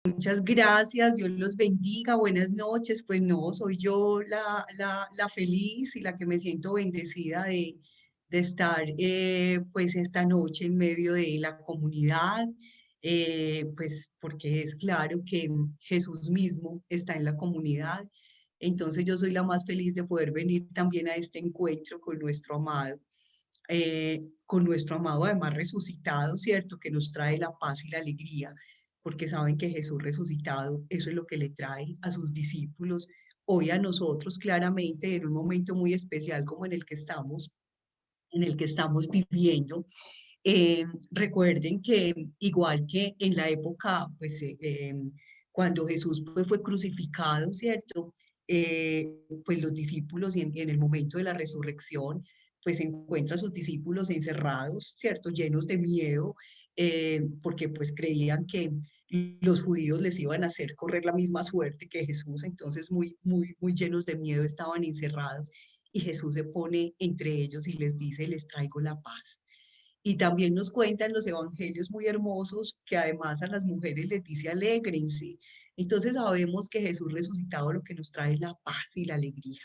Muchas gracias, Dios los bendiga, buenas noches. Pues no, soy yo la feliz y la que me siento bendecida de estar pues esta noche en medio de la comunidad, pues porque es claro que Jesús mismo está en la comunidad. Entonces yo soy la más feliz de poder venir también a este encuentro con nuestro amado además resucitado, ¿cierto? Que nos trae la paz y la alegría porque saben que Jesús resucitado, eso es lo que le trae a sus discípulos, hoy a nosotros claramente en un momento muy especial como en el que estamos viviendo. Recuerden que igual que en la época, pues cuando Jesús pues, fue crucificado, ¿cierto? Pues los discípulos y en el momento de la resurrección, pues encuentra a sus discípulos encerrados, ¿cierto? Llenos de miedo, porque pues creían que los judíos les iban a hacer correr la misma suerte que Jesús, entonces muy llenos de miedo estaban encerrados y Jesús se pone entre ellos y les dice, les traigo la paz. Y también nos cuentan los evangelios muy hermosos que además a las mujeres les dice alégrense. Entonces sabemos que Jesús resucitado lo que nos trae es la paz y la alegría.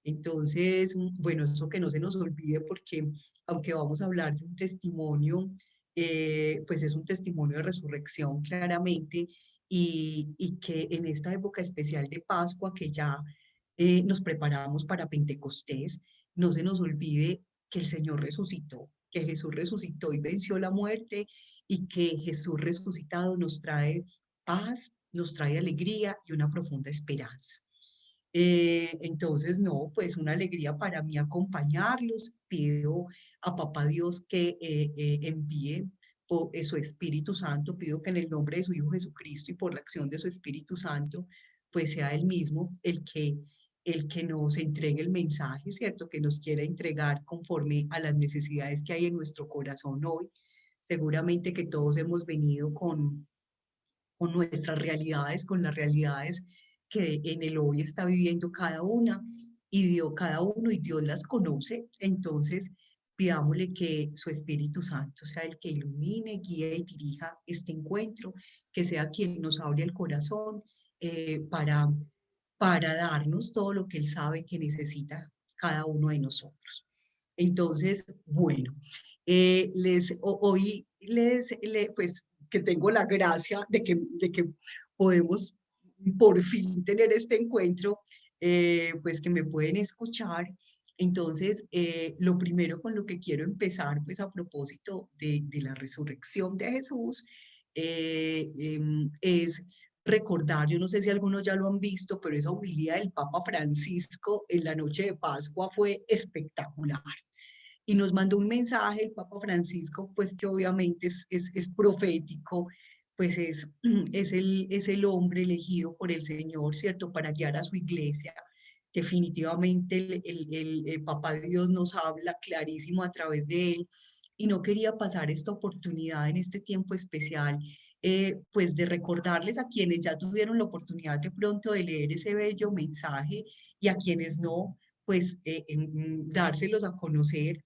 Entonces, bueno, eso que no se nos olvide porque aunque vamos a hablar de un testimonio, pues es un testimonio de resurrección claramente y que en esta época especial de Pascua que ya nos preparamos para Pentecostés, no se nos olvide que el Señor resucitó, que Jesús resucitó y venció la muerte y que Jesús resucitado nos trae paz, nos trae alegría y una profunda esperanza. Entonces, no, pues una alegría para mí acompañarlos. Pido a Papá Dios que envíe su Espíritu Santo. Pido que en el nombre de su Hijo Jesucristo y por la acción de su Espíritu Santo, pues sea Él mismo el que nos entregue el mensaje, ¿cierto? Que nos quiera entregar conforme a las necesidades que hay en nuestro corazón hoy. Seguramente que todos hemos venido con nuestras realidades, con las realidades que en el hoy está viviendo cada una y Dios, cada uno y Dios las conoce. Entonces, pidámosle que su Espíritu Santo sea el que ilumine, guíe y dirija este encuentro, que sea quien nos abre el corazón para darnos todo lo que Él sabe que necesita cada uno de nosotros. Entonces, bueno, hoy pues que tengo la gracia de que podemos por fin tener este encuentro, pues que me pueden escuchar. Entonces, lo primero con lo que quiero empezar, pues a propósito de la resurrección de Jesús, es recordar, yo no sé si algunos ya lo han visto, pero esa homilía del Papa Francisco en la noche de Pascua fue espectacular y nos mandó un mensaje el Papa Francisco, pues que obviamente es profético, pues es el hombre elegido por el Señor, ¿cierto?, para guiar a su iglesia. Definitivamente el Papa de Dios nos habla clarísimo a través de él y no quería pasar esta oportunidad en este tiempo especial, pues de recordarles a quienes ya tuvieron la oportunidad de pronto de leer ese bello mensaje y a quienes no, pues dárselos a conocer,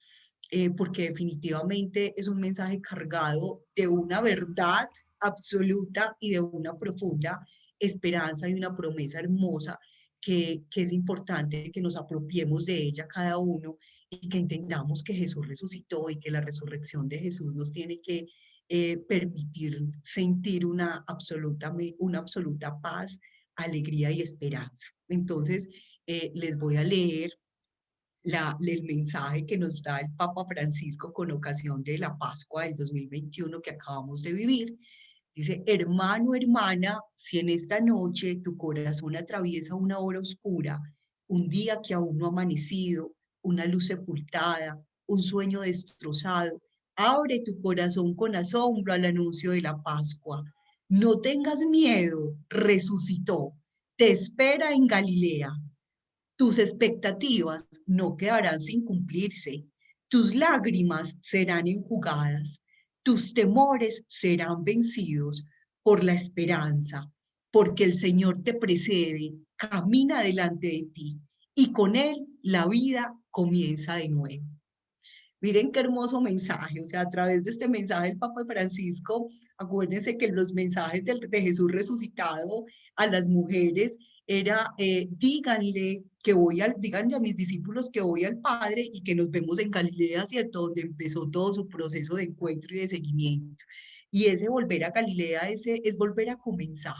porque definitivamente es un mensaje cargado de una verdad absoluta y de una profunda esperanza y una promesa hermosa que es importante que nos apropiemos de ella cada uno y que entendamos que Jesús resucitó y que la resurrección de Jesús nos tiene que permitir sentir una absoluta paz, alegría y esperanza. Entonces, les voy a leer el mensaje que nos da el Papa Francisco con ocasión de la Pascua del 2021 que acabamos de vivir. Dice, hermano, hermana, si en esta noche tu corazón atraviesa una hora oscura, un día que aún no ha amanecido, una luz sepultada, un sueño destrozado, abre tu corazón con asombro al anuncio de la Pascua. No tengas miedo, resucitó, te espera en Galilea. Tus expectativas no quedarán sin cumplirse, tus lágrimas serán enjugadas, tus temores serán vencidos por la esperanza, porque el Señor te precede, camina delante de ti y con Él la vida comienza de nuevo. Miren qué hermoso mensaje, o sea, a través de este mensaje del Papa Francisco, acuérdense que los mensajes de Jesús resucitado a las mujeres era, díganle que díganle a mis discípulos que voy al Padre y que nos vemos en Galilea, ¿cierto? Donde empezó todo su proceso de encuentro y de seguimiento. Y ese volver a Galilea, ese es volver a comenzar,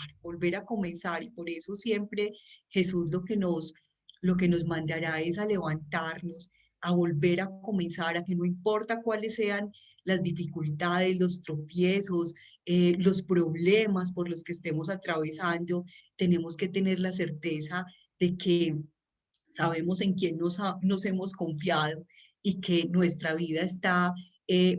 y por eso siempre Jesús lo que nos mandará es a levantarnos, a volver a comenzar, a que no importa cuáles sean las dificultades, los tropiezos, los problemas por los que estemos atravesando, tenemos que tener la certeza de que sabemos en quién nos hemos confiado y que nuestra vida está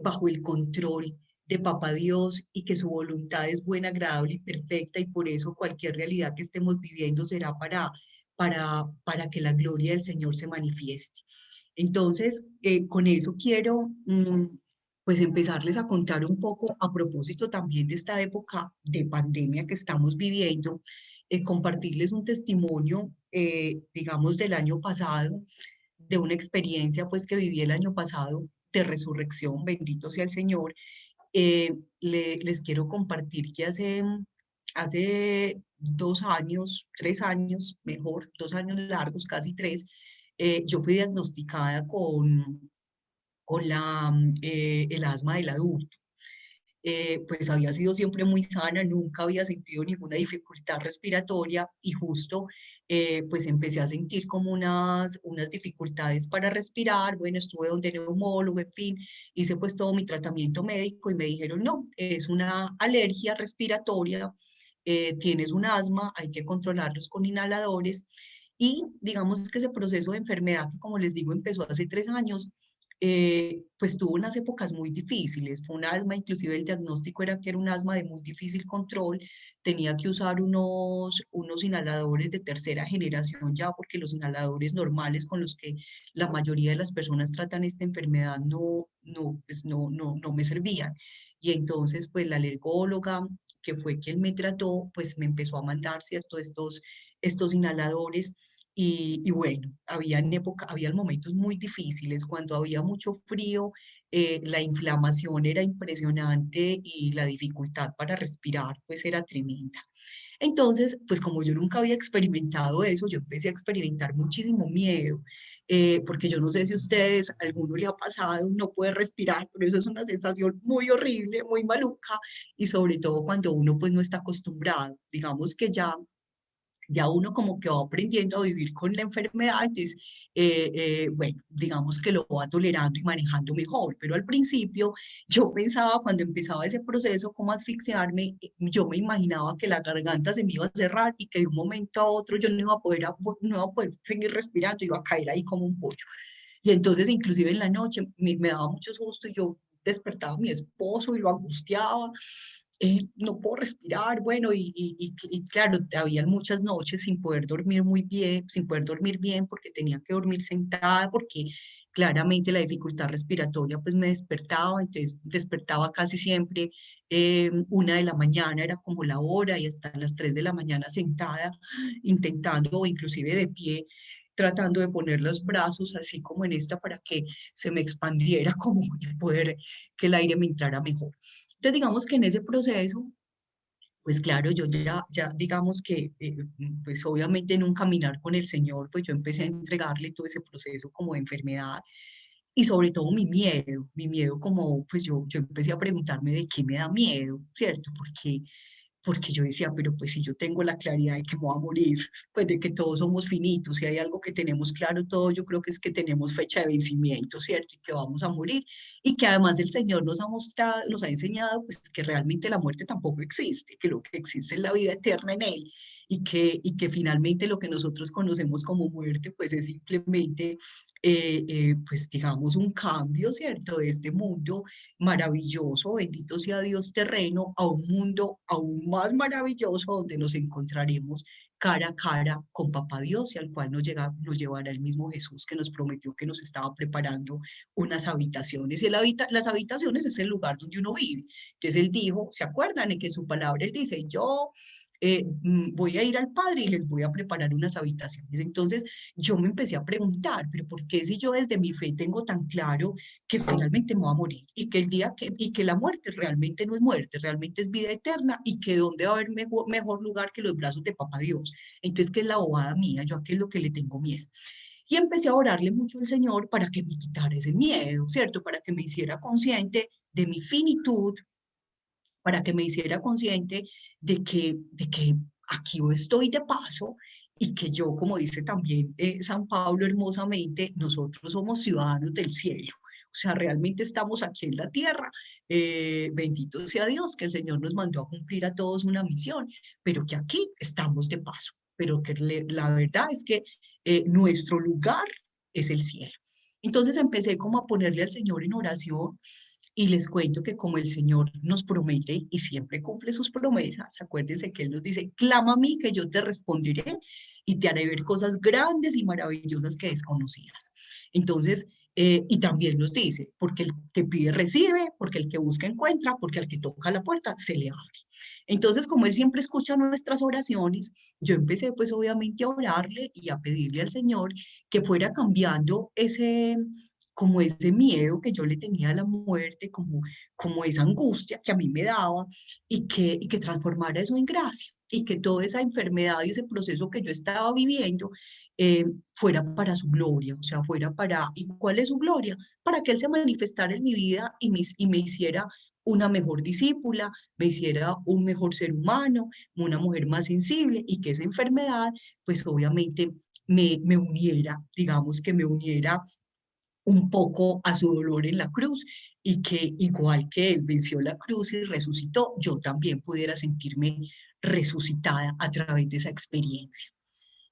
bajo el control de Papá Dios y que su voluntad es buena, agradable y perfecta, y por eso cualquier realidad que estemos viviendo será para que la gloria del Señor se manifieste. Entonces, con eso quiero pues empezarles a contar un poco a propósito también de esta época de pandemia que estamos viviendo, compartirles un testimonio, digamos, del año pasado, de una experiencia pues que viví el año pasado de resurrección, bendito sea el Señor. Les quiero compartir que hace 2 años, 3 años, mejor, 2 años largos, casi tres, yo fui diagnosticada con el asma del adulto. Pues había sido siempre muy sana, nunca había sentido ninguna dificultad respiratoria, y justo pues empecé a sentir como unas dificultades para respirar. Bueno, estuve donde neumólogo, en fin, hice pues todo mi tratamiento médico y me dijeron, no, es una alergia respiratoria, tienes un asma, hay que controlarlos con inhaladores. Y digamos que ese proceso de enfermedad, que como les digo empezó hace 3 años, pues tuvo unas épocas muy difíciles. Fue un asma, inclusive el diagnóstico era que era un asma de muy difícil control. Tenía que usar unos inhaladores de tercera generación ya, porque los inhaladores normales con los que la mayoría de las personas tratan esta enfermedad no me servían. Y entonces, pues la alergóloga, que fue quien me trató, pues me empezó a mandar, ¿cierto? Estos inhaladores. Y bueno, había momentos muy difíciles, cuando había mucho frío, la inflamación era impresionante y la dificultad para respirar pues era tremenda. Entonces, pues como yo nunca había experimentado eso, yo empecé a experimentar muchísimo miedo, porque yo no sé si a ustedes, a alguno le ha pasado, no puede respirar, pero eso es una sensación muy horrible, muy maluca, y sobre todo cuando uno pues no está acostumbrado. Digamos que ya uno como que va aprendiendo a vivir con la enfermedad, entonces, bueno, digamos que lo va tolerando y manejando mejor, pero al principio yo pensaba, cuando empezaba ese proceso como asfixiarme, yo me imaginaba que la garganta se me iba a cerrar y que de un momento a otro yo no iba a poder, no iba a poder seguir respirando, iba a caer ahí como un pollo. Y entonces inclusive en la noche me daba mucho susto, y yo despertaba a mi esposo y lo angustiaba, no puedo respirar, bueno, y claro, había muchas noches sin poder dormir muy bien, sin poder dormir bien, porque tenía que dormir sentada, porque claramente la dificultad respiratoria pues me despertaba. Entonces despertaba casi siempre 1 de la mañana, era como la hora, y hasta las 3 de la mañana sentada, intentando, o inclusive de pie, tratando de poner los brazos así como en esta para que se me expandiera como y poder que el aire me entrara mejor. Entonces, digamos que en ese proceso, pues claro, yo ya digamos que, pues obviamente en un caminar con el Señor, pues yo empecé a entregarle todo ese proceso como de enfermedad, y sobre todo mi miedo como, pues yo empecé a preguntarme de qué me da miedo, ¿cierto? Porque yo decía, pero pues si yo tengo la claridad de que me voy a morir, pues de que todos somos finitos, si hay algo que tenemos claro todo, yo creo que es que tenemos fecha de vencimiento, ¿cierto? Y que vamos a morir, y que además el Señor nos ha mostrado, nos ha enseñado, pues que realmente la muerte tampoco existe, que lo que existe es la vida eterna en Él, y que finalmente lo que nosotros conocemos como muerte, pues es simplemente, pues digamos, un cambio, ¿cierto? De este mundo maravilloso, bendito sea Dios terreno, a un mundo aún más maravilloso, donde nos encontraremos cara a cara con Papá Dios, y al cual nos llevará el mismo Jesús, que nos prometió que nos estaba preparando unas habitaciones. Y las habitaciones es el lugar donde uno vive. Entonces él dijo, ¿se acuerdan? En que en su palabra él dice, yo voy a ir al Padre y les voy a preparar unas habitaciones. Entonces yo me empecé a preguntar, pero ¿por qué si yo desde mi fe tengo tan claro que finalmente me voy a morir y que el día y que la muerte realmente no es muerte, realmente es vida eterna y que dónde va a haber mejor lugar que los brazos de Papá Dios? Entonces, ¿qué es la bobada mía? Yo a qué es lo que le tengo miedo. Y empecé a orarle mucho al Señor para que me quitara ese miedo, ¿cierto? Para que me hiciera consciente de mi finitud, para que me hiciera consciente de que aquí yo estoy de paso y que yo, como dice también San Pablo hermosamente, nosotros somos ciudadanos del cielo. O sea, realmente estamos aquí en la tierra. Bendito sea Dios que el Señor nos mandó a cumplir a todos una misión, pero que aquí estamos de paso. Pero que la verdad es que nuestro lugar es el cielo. Entonces empecé como a ponerle al Señor en oración y les cuento que como el Señor nos promete y siempre cumple sus promesas, acuérdense que Él nos dice, clama a mí que yo te responderé y te haré ver cosas grandes y maravillosas que desconocías. Entonces, y también nos dice, porque el que pide recibe, porque el que busca encuentra, porque al que toca la puerta se le abre. Entonces, como Él siempre escucha nuestras oraciones, yo empecé pues obviamente a orarle y a pedirle al Señor que fuera cambiando como ese miedo que yo le tenía a la muerte, como esa angustia que a mí me daba y que transformara eso en gracia y que toda esa enfermedad y ese proceso que yo estaba viviendo fuera para su gloria, o sea, fuera para, ¿y cuál es su gloria? Para que Él se manifestara en mi vida y me hiciera una mejor discípula, me hiciera un mejor ser humano, una mujer más sensible y que esa enfermedad, pues obviamente me uniera, digamos que me uniera un poco a su dolor en la cruz y que igual que Él venció la cruz y resucitó, yo también pudiera sentirme resucitada a través de esa experiencia.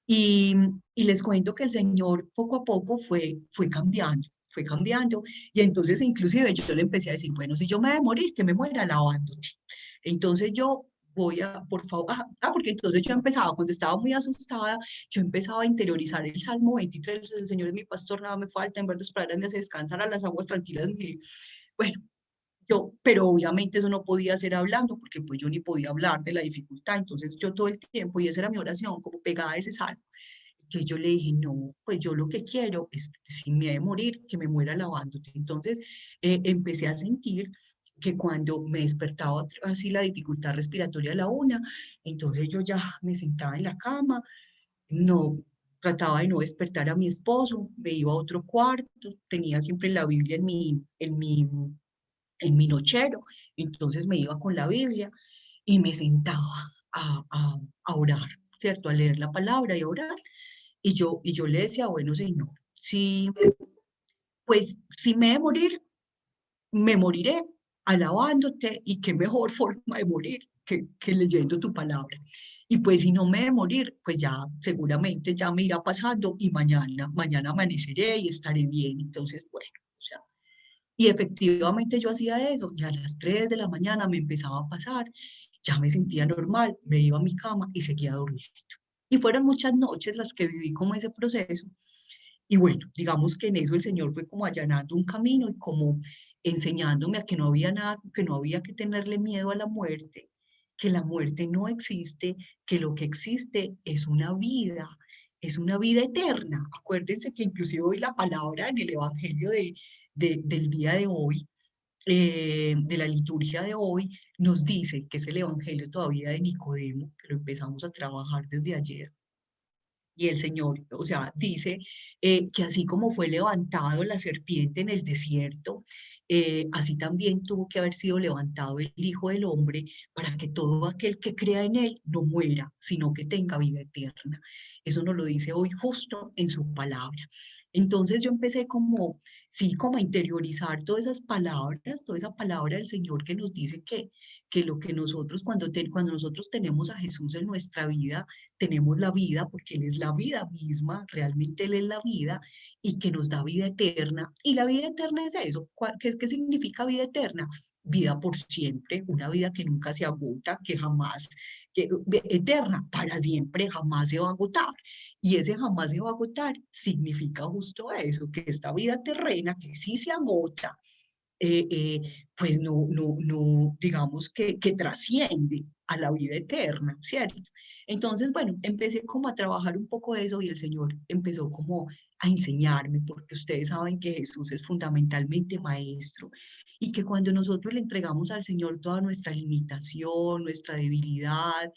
Y, y les cuento que el Señor poco a poco fue cambiando, y entonces inclusive yo le empecé a decir, bueno, si yo me voy a morir, que me muera alabándote. Entonces yo voy a, por favor, porque entonces yo empezaba, cuando estaba muy asustada, yo empezaba a interiorizar el Salmo 23, el Señor es mi pastor, nada me falta, en verdes praderas me hace descansar, a las aguas tranquilas bueno, pero obviamente eso no podía ser hablando, porque pues yo ni podía hablar de la dificultad, entonces yo todo el tiempo, y esa era mi oración, como pegada a ese salmo, que yo le dije, no, pues yo lo que quiero es, si me he de morir, que me muera alabándote. Entonces empecé a sentir que cuando me despertaba así la dificultad respiratoria a la una, entonces yo ya me sentaba en la cama, no trataba de no despertar a mi esposo, me iba a otro cuarto, tenía siempre la Biblia en mi nochero, entonces me iba con la Biblia y me sentaba a orar, ¿cierto? A leer la palabra y a orar. Y yo le decía, bueno, Señor, sí, pues si me he de morir, me moriré alabándote y qué mejor forma de morir que leyendo tu palabra. Y pues si no me he de morir, pues ya seguramente ya me irá pasando y mañana amaneceré y estaré bien. Entonces, bueno, o sea, y efectivamente yo hacía eso y a las 3 de la mañana me empezaba a pasar, ya me sentía normal, me iba a mi cama y seguía durmiendo. Y fueron muchas noches las que viví como ese proceso. Y bueno, digamos que en eso el Señor fue como allanando un camino y como enseñándome a que no había nada, que no había que tenerle miedo a la muerte, que la muerte no existe, que lo que existe es una vida eterna. Acuérdense que inclusive hoy la palabra en el Evangelio del día de hoy, de la liturgia de hoy, nos dice que es el Evangelio todavía de Nicodemo, que lo empezamos a trabajar desde ayer. Y el Señor, o sea, dice que así como fue levantado la serpiente en el desierto, así también tuvo que haber sido levantado el Hijo del Hombre para que todo aquel que crea en Él no muera, sino que tenga vida eterna. Eso nos lo dice hoy justo en su palabra. Entonces yo empecé como, sí, como a interiorizar todas esas palabras, toda esa palabra del Señor que nos dice que lo que nosotros, cuando nosotros tenemos a Jesús en nuestra vida, tenemos la vida, porque Él es la vida misma, realmente Él es la vida, y que nos da vida eterna. Y la vida eterna es eso. ¿Qué significa vida eterna? Vida por siempre, una vida que nunca se agota, que jamás, eterna, para siempre, jamás se va a agotar. Y ese jamás se va a agotar significa justo eso, que esta vida terrena, que sí se agota, pues no, digamos que trasciende a la vida eterna, ¿cierto? Entonces, bueno, empecé como a trabajar un poco eso y el Señor empezó como a enseñarme, porque ustedes saben que Jesús es fundamentalmente maestro y que cuando nosotros le entregamos al Señor toda nuestra limitación, nuestra debilidad,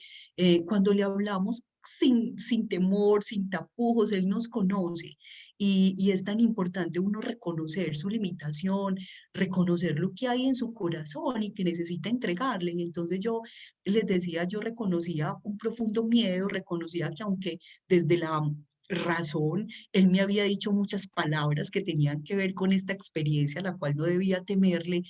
cuando le hablamos sin temor, sin tapujos, Él nos conoce. Y es tan importante uno reconocer su limitación, reconocer lo que hay en su corazón y que necesita entregarle. Y entonces yo les decía, yo reconocía un profundo miedo, reconocía que aunque desde la razón, él me había dicho muchas palabras que tenían que ver con esta experiencia, a la cual no debía temerle,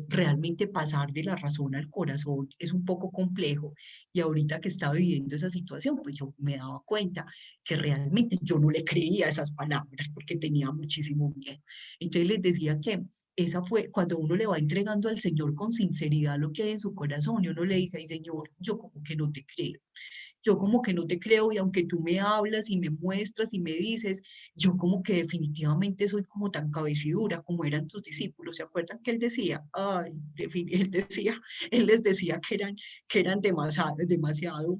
realmente pasar de la razón al corazón es un poco complejo. Y ahorita que estaba viviendo esa situación, pues yo me daba cuenta que realmente yo no le creía esas palabras porque tenía muchísimo miedo. Entonces les decía que esa fue cuando uno le va entregando al Señor con sinceridad lo que hay en su corazón y uno le dice, ay Señor, yo como que no te creo, yo como que no te creo y aunque tú me hablas y me muestras y me dices, yo como que definitivamente soy como tan cabecidura como eran tus discípulos. ¿Se acuerdan que él decía? Ay, él decía, él les decía que eran demasiado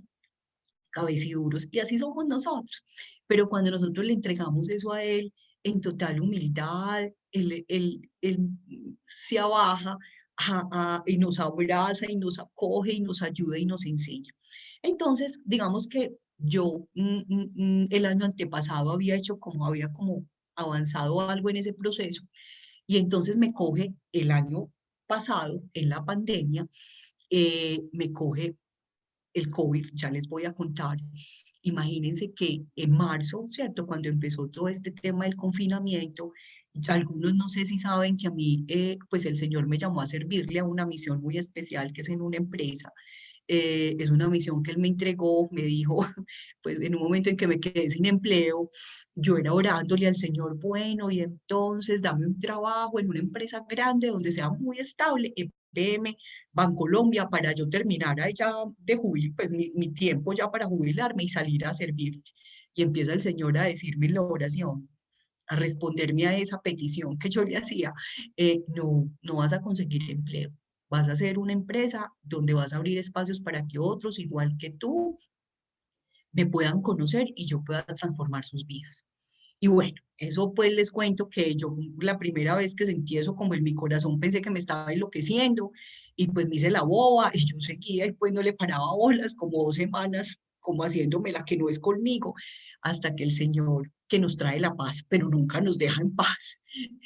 cabeciduros y así somos nosotros. Pero cuando nosotros le entregamos eso a él en total humildad, él se abaja y nos abraza y nos acoge y nos ayuda y nos enseña. Entonces, digamos que yo el año antepasado había hecho había como avanzado algo en ese proceso y entonces me coge el año pasado, en la pandemia, me coge el COVID, ya les voy a contar. Imagínense que en marzo, ¿cierto? Cuando empezó todo este tema del confinamiento, algunos no sé si saben que a mí, pues el Señor me llamó a servirle a una misión muy especial que es en una empresa. Es una misión que Él me entregó, me dijo, pues en un momento en que me quedé sin empleo, yo era orándole al Señor, bueno, y entonces dame un trabajo en una empresa grande donde sea muy estable, EPM, Bancolombia, para yo terminar allá de jubilar, pues mi tiempo ya para jubilarme y salir a servir. Y empieza el Señor a decirme en la oración, a responderme a esa petición que yo le hacía, no vas a conseguir empleo, vas a hacer una empresa donde vas a abrir espacios para que otros, igual que tú, me puedan conocer y yo pueda transformar sus vidas. Y bueno, eso pues les cuento que yo la primera vez que sentí eso como en mi corazón pensé que me estaba enloqueciendo y pues me hice la boba y yo seguía y pues no le paraba bolas como 2 semanas como haciéndome la que no es conmigo hasta que el Señor que nos trae la paz pero nunca nos deja en paz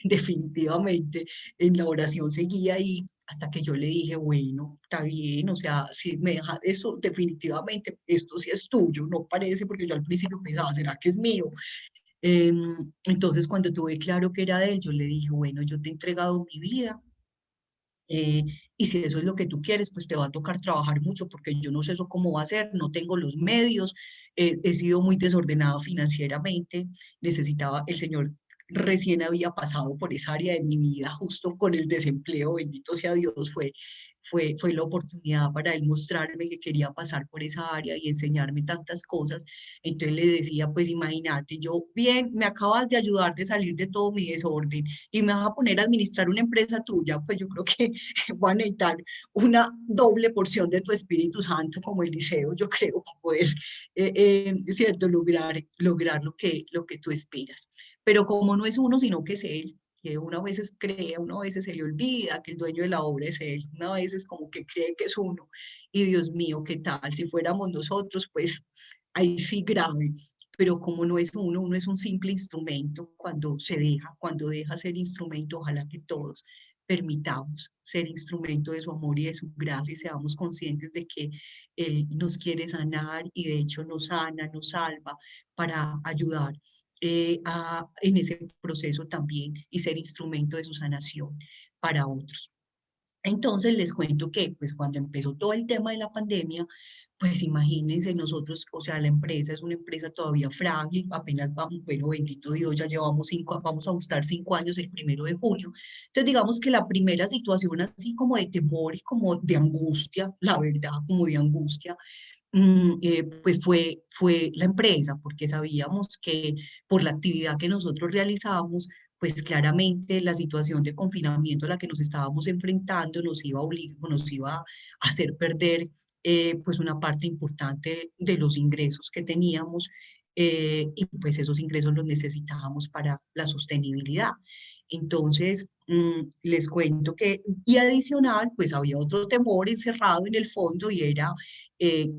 definitivamente en la oración seguía ahí hasta que yo le dije, bueno, está bien, o sea, si me deja eso, definitivamente, esto sí es tuyo, no parece, porque yo al principio pensaba, ¿será que es mío? Entonces, cuando tuve claro que era de él, yo le dije, bueno, yo te he entregado mi vida, y si eso es lo que tú quieres, pues te va a tocar trabajar mucho, porque yo no sé eso cómo va a ser, no tengo los medios, he sido muy desordenado financieramente, necesitaba, el Señor recién había pasado por esa área de mi vida, justo con el desempleo, bendito sea Dios, fue la oportunidad para él mostrarme que quería pasar por esa área y enseñarme tantas cosas. Entonces le decía, pues imagínate, yo, bien, me acabas de ayudar de salir de todo mi desorden y me vas a poner a administrar una empresa tuya, pues yo creo que voy a necesitar una doble porción de tu Espíritu Santo como Eliseo, yo creo, para poder, ¿cierto?, lograr lo que tú esperas. Pero como no es uno, sino que es Él, que uno a veces cree, uno a veces se le olvida que el dueño de la obra es Él, uno a veces como que cree que es uno. Y Dios mío, ¿qué tal? Si fuéramos nosotros, pues ahí sí grave. Pero como no es uno, uno es un simple instrumento cuando deja ser instrumento, ojalá que todos permitamos ser instrumento de su amor y de su gracia y seamos conscientes de que Él nos quiere sanar y de hecho nos sana, nos salva para ayudar en ese proceso también y ser instrumento de su sanación para otros. Entonces les cuento que pues cuando empezó todo el tema de la pandemia, pues imagínense nosotros, o sea, la empresa es una empresa todavía frágil, apenas vamos, bueno, bendito Dios, ya llevamos 5, vamos a gustar 5 años el 1 de julio. Entonces digamos que la primera situación así como de temor y como de angustia, la verdad, como de angustia, pues fue la empresa, porque sabíamos que por la actividad que nosotros realizábamos, pues claramente la situación de confinamiento a la que nos estábamos enfrentando nos iba a hacer perder pues una parte importante de los ingresos que teníamos, y pues esos ingresos los necesitábamos para la sostenibilidad. Entonces, les cuento que, y adicional, pues había otro temor encerrado en el fondo y era,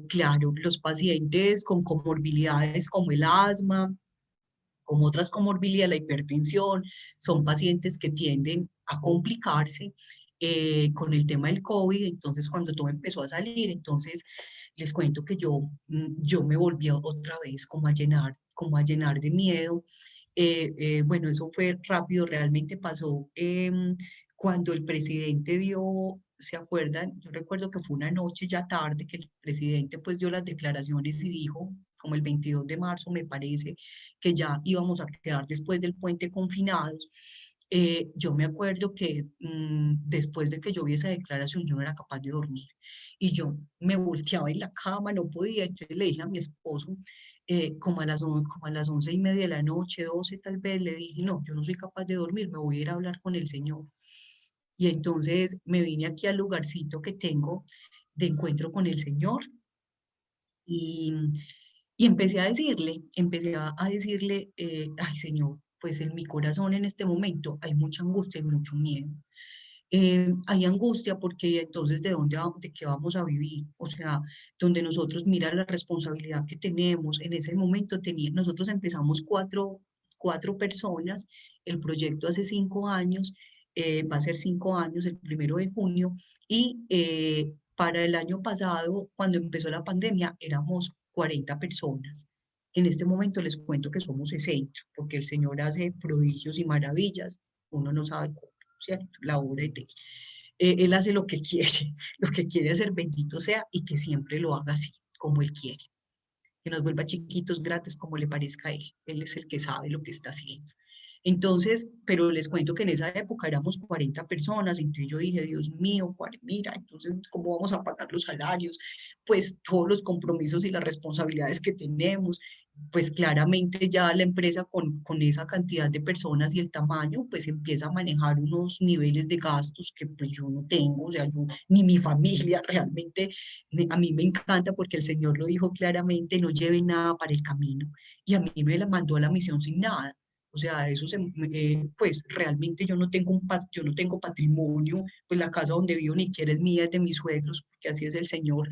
claro, los pacientes con comorbilidades como el asma, como otras comorbilidades, la hipertensión, son pacientes que tienden a complicarse con el tema del COVID. Entonces, cuando todo empezó a salir, entonces les cuento que yo me volví otra vez como a llenar de miedo. Bueno, eso fue rápido, realmente pasó cuando el presidente dio, ¿se acuerdan? Yo recuerdo que fue una noche ya tarde que el presidente pues dio las declaraciones y dijo, como el 22 de marzo me parece, que ya íbamos a quedar después del puente confinados. Yo me acuerdo que después de que yo vi esa declaración, yo no era capaz de dormir y yo me volteaba en la cama, no podía. Entonces le dije a mi esposo, como a las 11:30 de la noche, 12 tal vez, le dije, no, yo no soy capaz de dormir, me voy a ir a hablar con el Señor. Y entonces me vine aquí al lugarcito que tengo de encuentro con el Señor y, y empecé a decirle, ay Señor, pues en mi corazón en este momento hay mucha angustia y mucho miedo. Hay angustia porque entonces de qué vamos a vivir, o sea, donde nosotros mira la responsabilidad que tenemos, en ese momento nosotros empezamos cuatro personas, el proyecto hace 5 años, va a ser 5 años el 1 de junio, y para el año pasado, cuando empezó la pandemia, éramos 40 personas. En este momento les cuento que somos 60, porque el Señor hace prodigios y maravillas, uno no sabe cómo, ¿cierto? La obra de Él. Él hace lo que quiere, lo que quiere hacer, bendito sea, y que siempre lo haga así, como Él quiere. Que nos vuelva chiquitos, grandes, como le parezca a Él. Él es el que sabe lo que está haciendo. Entonces, pero les cuento que en esa época éramos 40 personas, entonces yo dije, Dios mío, mira, entonces, ¿cómo vamos a pagar los salarios? Pues todos los compromisos y las responsabilidades que tenemos, pues claramente ya la empresa con esa cantidad de personas y el tamaño, pues empieza a manejar unos niveles de gastos que pues yo no tengo, o sea, yo ni mi familia realmente, a mí me encanta porque el Señor lo dijo claramente, no lleve nada para el camino, y a mí me la mandó a la misión sin nada. O sea, pues realmente yo no tengo patrimonio, pues la casa donde vivo ni siquiera es mía, es de mis suegros, porque así es el Señor,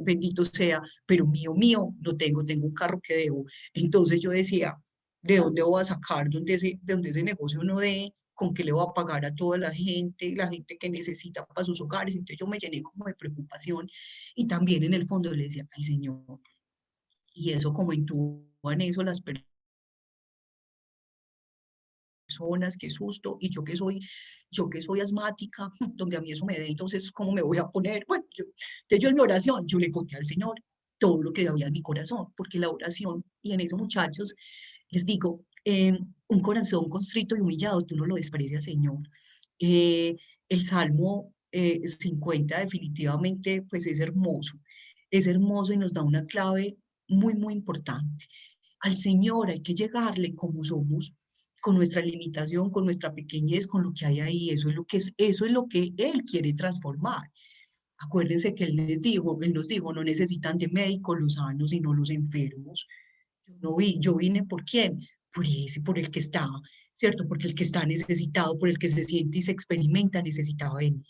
bendito sea, pero mío, no tengo, tengo un carro que debo. Entonces yo decía, ¿de dónde voy a sacar de donde ese negocio no dé? ¿Con qué le voy a pagar a toda la gente que necesita para sus hogares? Entonces yo me llené como de preocupación y también en el fondo le decía, ay Señor, y eso como intúan eso las personas, qué susto, y yo que soy asmática, donde a mí eso me dé, entonces, ¿cómo me voy a poner? Bueno, entonces yo en mi oración, yo le conté al Señor todo lo que había en mi corazón, porque la oración, y en eso muchachos, les digo, un corazón constrito y humillado, tú no lo desprecias, Señor. Eh, el Salmo 50 definitivamente, pues es hermoso y nos da una clave muy importante. Al Señor hay que llegarle como somos, con nuestra limitación, con nuestra pequeñez, con lo que hay ahí. Eso es lo que Él quiere transformar. Acuérdense que Él nos dijo, no necesitan de médicos los sanos, sino los enfermos. Yo vine ¿por quién? Por ese, por el que está, ¿cierto? Porque el que está necesitado, por el que se siente y se experimenta necesitado de mí.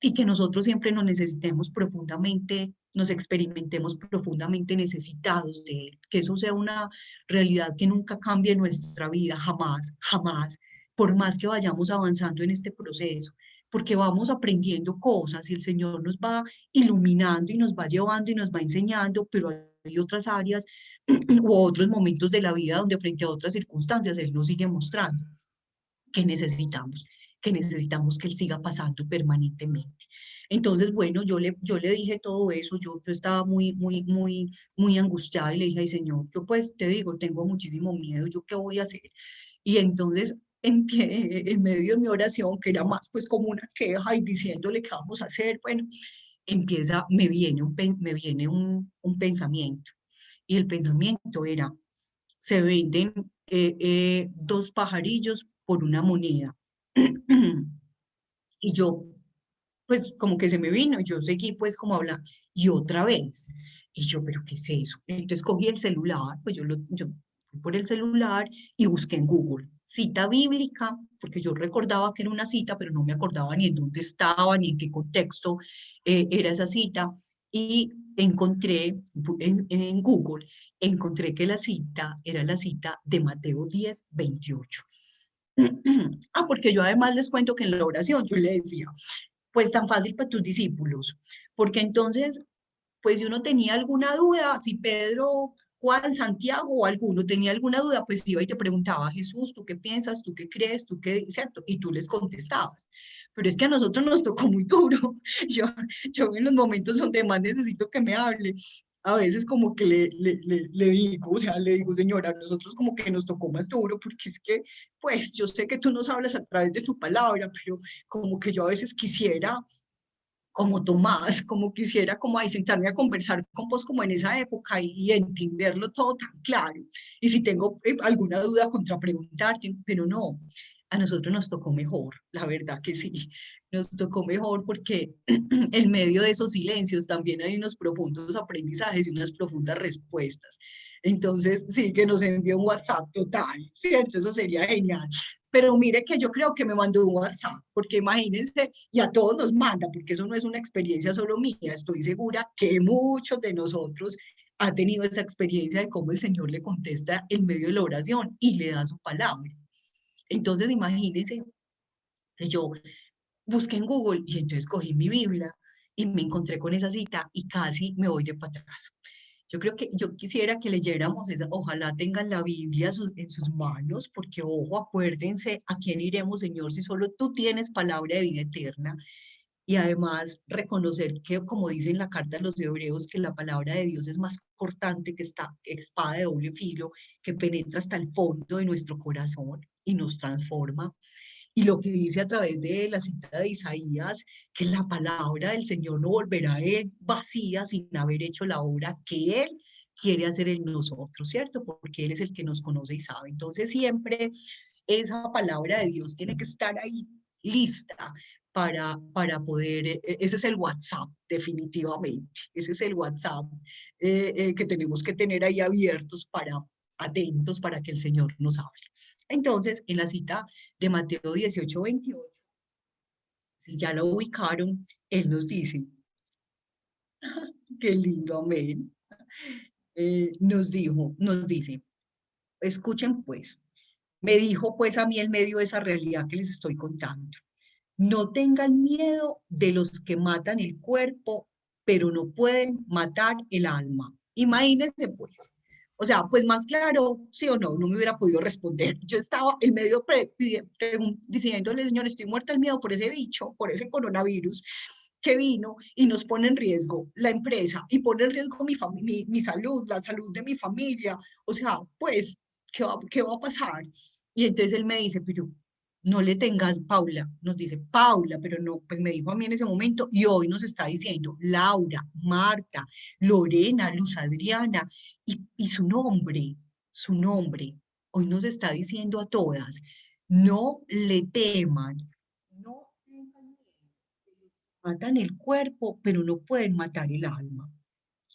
Y que nosotros siempre nos experimentemos profundamente necesitados de Él. Que eso sea una realidad que nunca cambie en nuestra vida, jamás, por más que vayamos avanzando en este proceso, porque vamos aprendiendo cosas y el Señor nos va iluminando y nos va llevando y nos va enseñando, pero hay otras áreas u otros momentos de la vida donde frente a otras circunstancias Él nos sigue mostrando que necesitamos, que necesitamos que Él siga pasando permanentemente. Entonces, bueno, yo le dije todo eso, yo estaba muy angustiada y le dije, ay Señor, yo pues te digo, tengo muchísimo miedo, ¿yo qué voy a hacer? Y entonces, en medio de mi oración, que era más pues como una queja y diciéndole qué vamos a hacer, bueno, me viene un pensamiento. Y el pensamiento era, se venden 2 pajarillos por una moneda. Y yo, pues como que se me vino, y yo seguí pues como hablando, y otra vez, y yo, pero ¿qué es eso? Entonces cogí el celular, pues yo fui por el celular y busqué en Google, cita bíblica, porque yo recordaba que era una cita, pero no me acordaba ni en dónde estaba, ni en qué contexto era esa cita, y encontré en Google, encontré que la cita era la cita de Mateo 10:28. Ah, porque yo además les cuento que en la oración yo le decía, pues tan fácil para tus discípulos, porque entonces, pues si uno tenía alguna duda, si Pedro, Juan, Santiago o alguno tenía alguna duda, pues iba y te preguntaba, Jesús, ¿tú qué piensas? ¿Tú qué crees? ¿Tú qué? ¿Cierto? Y tú les contestabas. Pero es que a nosotros nos tocó muy duro. Yo, yo en los momentos donde más necesito que me hable, a veces como que le digo, o sea, le digo, señora, a nosotros como que nos tocó más duro, porque es que, pues yo sé que tú nos hablas a través de tu palabra, pero como que yo a veces quisiera como Tomás, como quisiera como ahí sentarme a conversar con vos como en esa época y entenderlo todo tan claro. Y si tengo alguna duda, contra preguntarte, pero no, a nosotros nos tocó mejor, la verdad que sí, nos tocó mejor porque en medio de esos silencios también hay unos profundos aprendizajes y unas profundas respuestas. Entonces, sí, que nos envió un WhatsApp total, ¿cierto? Eso sería genial. Pero mire que yo creo que me mandó un WhatsApp, porque imagínense, y a todos nos manda, porque eso no es una experiencia solo mía, estoy segura que muchos de nosotros ha tenido esa experiencia de cómo el Señor le contesta en medio de la oración y le da su palabra. Entonces, imagínense que yo busqué en Google y entonces cogí mi Biblia y me encontré con esa cita y casi me voy de para atrás. Yo creo que yo quisiera que leyéramos esa, ojalá tengan la Biblia en sus manos, porque ojo, acuérdense a quién iremos, Señor, si solo tú tienes palabra de vida eterna. Y además reconocer que, como dice en la carta de los Hebreos, que la palabra de Dios es más cortante que esta espada de doble filo, que penetra hasta el fondo de nuestro corazón y nos transforma. Y lo que dice a través de la cita de Isaías, que la palabra del Señor no volverá a él vacía sin haber hecho la obra que Él quiere hacer en nosotros, ¿cierto? Porque Él es el que nos conoce y sabe. Entonces siempre esa palabra de Dios tiene que estar ahí lista para poder, ese es el WhatsApp, definitivamente, ese es el WhatsApp que tenemos que tener ahí abiertos atentos para que el Señor nos hable. Entonces, en la cita de Mateo 18:28, si ya lo ubicaron, Él nos dice, qué lindo, amén, nos dice, escuchen pues, me dijo pues a mí en medio de esa realidad que les estoy contando, no tengan miedo de los que matan el cuerpo, pero no pueden matar el alma. Imagínense pues. O sea, pues más claro, sí o no, no me hubiera podido responder. Yo estaba en medio diciéndole, señor, estoy muerta del miedo por ese bicho, por ese coronavirus que vino y nos pone en riesgo la empresa y pone en riesgo mi salud, la salud de mi familia. O sea, pues, qué va a pasar? Y entonces él me dice, pero no le tengas, Paula, nos dice Paula, pero no, pues me dijo a mí en ese momento y hoy nos está diciendo Laura, Marta, Lorena, Luz Adriana y su nombre, hoy nos está diciendo a todas, no le teman, no tengan miedo, matan el cuerpo, pero no pueden matar el alma.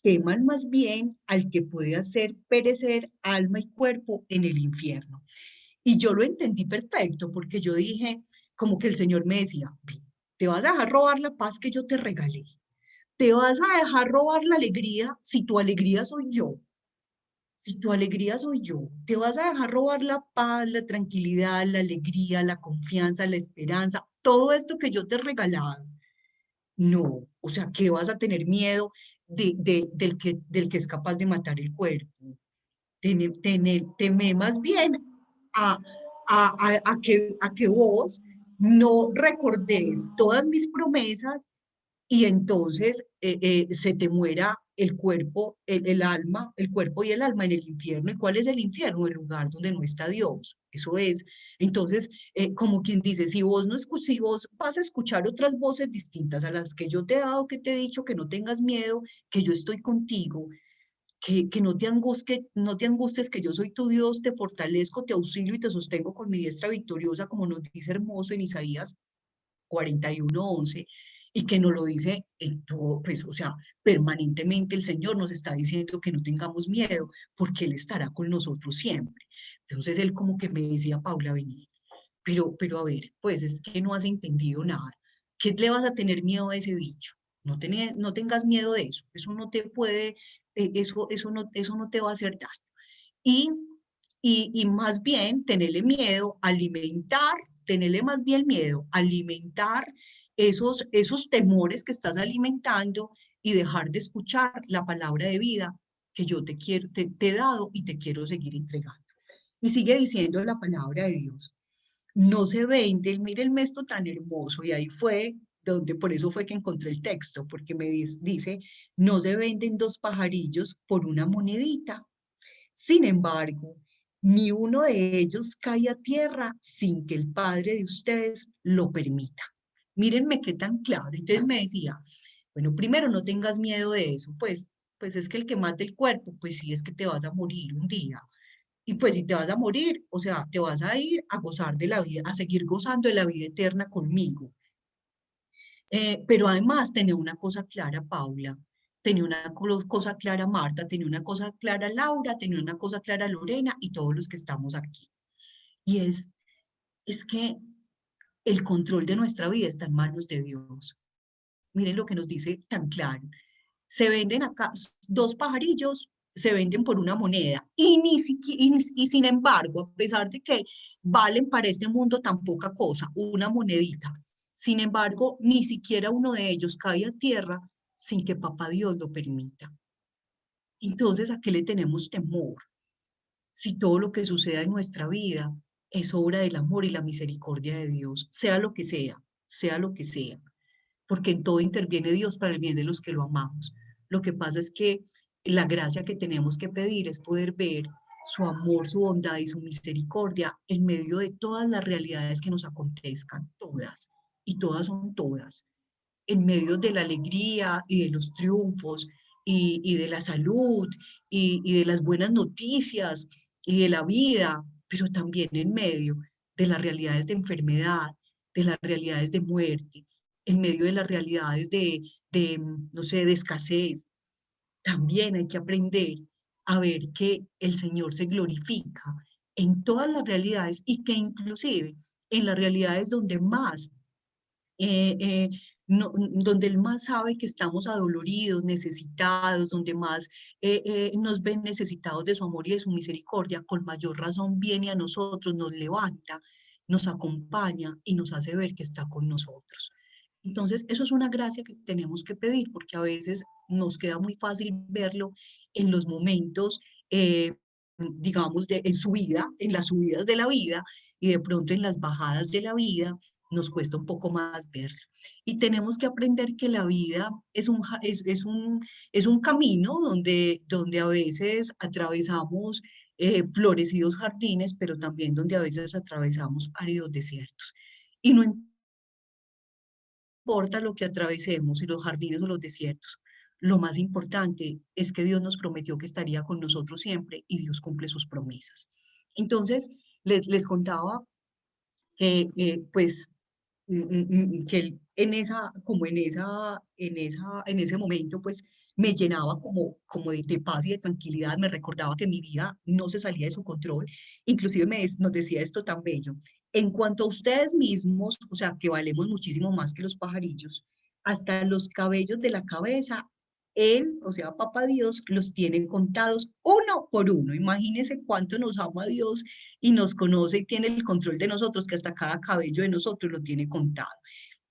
Teman más bien al que puede hacer perecer alma y cuerpo en el infierno. Y yo lo entendí perfecto porque yo dije, como que el Señor me decía, te vas a dejar robar la paz que yo te regalé. Te vas a dejar robar la alegría si tu alegría soy yo. Si tu alegría soy yo, te vas a dejar robar la paz, la tranquilidad, la alegría, la confianza, la esperanza, todo esto que yo te he regalado. No, o sea, ¿qué vas a tener miedo del que es capaz de matar el cuerpo? Teme más bien a, a que vos no recordés todas mis promesas y entonces se te muera el cuerpo, el alma, el cuerpo y el alma en el infierno. ¿Y cuál es el infierno? El lugar donde no está Dios. Eso es. Entonces, como quien dice, si vos, no si vos vas a escuchar otras voces distintas a las que yo te he dado, que te he dicho, que no tengas miedo, que yo estoy contigo, que no te angusties, que yo soy tu Dios, te fortalezco, te auxilio y te sostengo con mi diestra victoriosa, como nos dice hermoso en Isaías 41:11, y que nos lo dice en todo, pues, o sea, permanentemente el Señor nos está diciendo que no tengamos miedo, porque Él estará con nosotros siempre. Entonces Él como que me decía, Paula, vení, pero a ver, pues es que no has entendido nada. ¿Qué le vas a tener miedo a ese bicho? No tengas miedo de eso no te puede, eso no te va a hacer daño. Y, y más bien tenerle miedo, tenerle más bien miedo, alimentar esos temores que estás alimentando y dejar de escuchar la palabra de vida que yo te he dado y te quiero seguir entregando. Y sigue diciendo la palabra de Dios. No se vende, mírenme esto tan hermoso, y ahí fue donde, por eso fue que encontré el texto, porque dice, no se venden dos pajarillos por una monedita. Sin embargo, ni uno de ellos cae a tierra sin que el Padre de ustedes lo permita. Mírenme qué tan claro. Entonces me decía, bueno, primero no tengas miedo de eso, pues es que el que mate el cuerpo, pues sí es que te vas a morir un día. Y pues si te vas a morir, o sea, te vas a ir a gozar de la vida, a seguir gozando de la vida eterna conmigo. Pero además tenía una cosa clara, Paula, tenía una cosa clara, Marta, tenía una cosa clara, Laura, tenía una cosa clara, Lorena, y todos los que estamos aquí. Y es que el control de nuestra vida está en manos de Dios. Miren lo que nos dice tan claro. Se venden acá dos pajarillos, se venden por una moneda y sin embargo, a pesar de que valen para este mundo tan poca cosa, una monedita, sin embargo, ni siquiera uno de ellos cae a tierra sin que papá Dios lo permita. Entonces, ¿a qué le tenemos temor? Si todo lo que suceda en nuestra vida es obra del amor y la misericordia de Dios, sea lo que sea, porque en todo interviene Dios para el bien de los que lo amamos. Lo que pasa es que la gracia que tenemos que pedir es poder ver su amor, su bondad y su misericordia en medio de todas las realidades que nos acontezcan, todas, y todas son todas, en medio de la alegría y de los triunfos y de la salud y de las buenas noticias y de la vida, pero también en medio de las realidades de enfermedad, de las realidades de muerte, en medio de las realidades no sé, de escasez. También hay que aprender a ver que el Señor se glorifica en todas las realidades y que inclusive en las realidades donde más eh, eh, donde Él más sabe que estamos adoloridos, necesitados, donde más nos ven necesitados de su amor y de su misericordia, con mayor razón viene a nosotros, nos levanta, nos acompaña y nos hace ver que está con nosotros. Entonces, eso es una gracia que tenemos que pedir, porque a veces nos queda muy fácil verlo en los momentos, digamos, en su vida, en las subidas de la vida, y de pronto en las bajadas de la vida nos cuesta un poco más verlo. Y tenemos que aprender que la vida es un camino donde a veces atravesamos florecidos jardines, pero también donde a veces atravesamos áridos desiertos. Y no importa lo que atravesemos, en los jardines o los desiertos, lo más importante es que Dios nos prometió que estaría con nosotros siempre y Dios cumple sus promesas. Entonces, les contaba que, pues, que en ese momento, pues, me llenaba como de paz y de tranquilidad, me recordaba que mi vida no se salía de su control, inclusive nos decía esto tan bello, en cuanto a ustedes mismos, o sea, que valemos muchísimo más que los pajarillos, hasta los cabellos de la cabeza, Él, o sea, Papá Dios, los tiene contados uno por uno. Imagínense cuánto nos ama Dios y nos conoce y tiene el control de nosotros, que hasta cada cabello de nosotros lo tiene contado.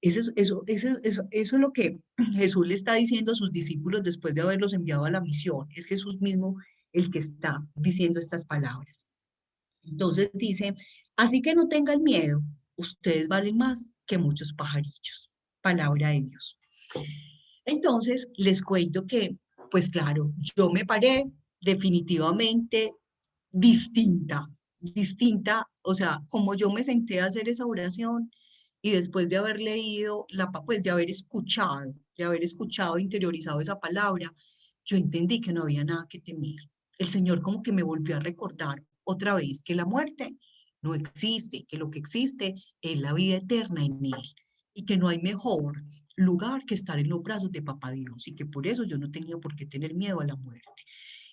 Eso es lo que Jesús le está diciendo a sus discípulos después de haberlos enviado a la misión. Es Jesús mismo el que está diciendo estas palabras. Entonces dice, así que no tengan miedo, ustedes valen más que muchos pajarillos. Palabra de Dios. Entonces les cuento que, pues claro, yo me paré definitivamente distinta, o sea, como yo me senté a hacer esa oración y después de haber leído, pues de haber escuchado, interiorizado esa palabra, yo entendí que no había nada que temer. El Señor como que me volvió a recordar otra vez que la muerte no existe, que lo que existe es la vida eterna en Él y que no hay mejor lugar que estar en los brazos de Papá Dios y que por eso yo no tenía por qué tener miedo a la muerte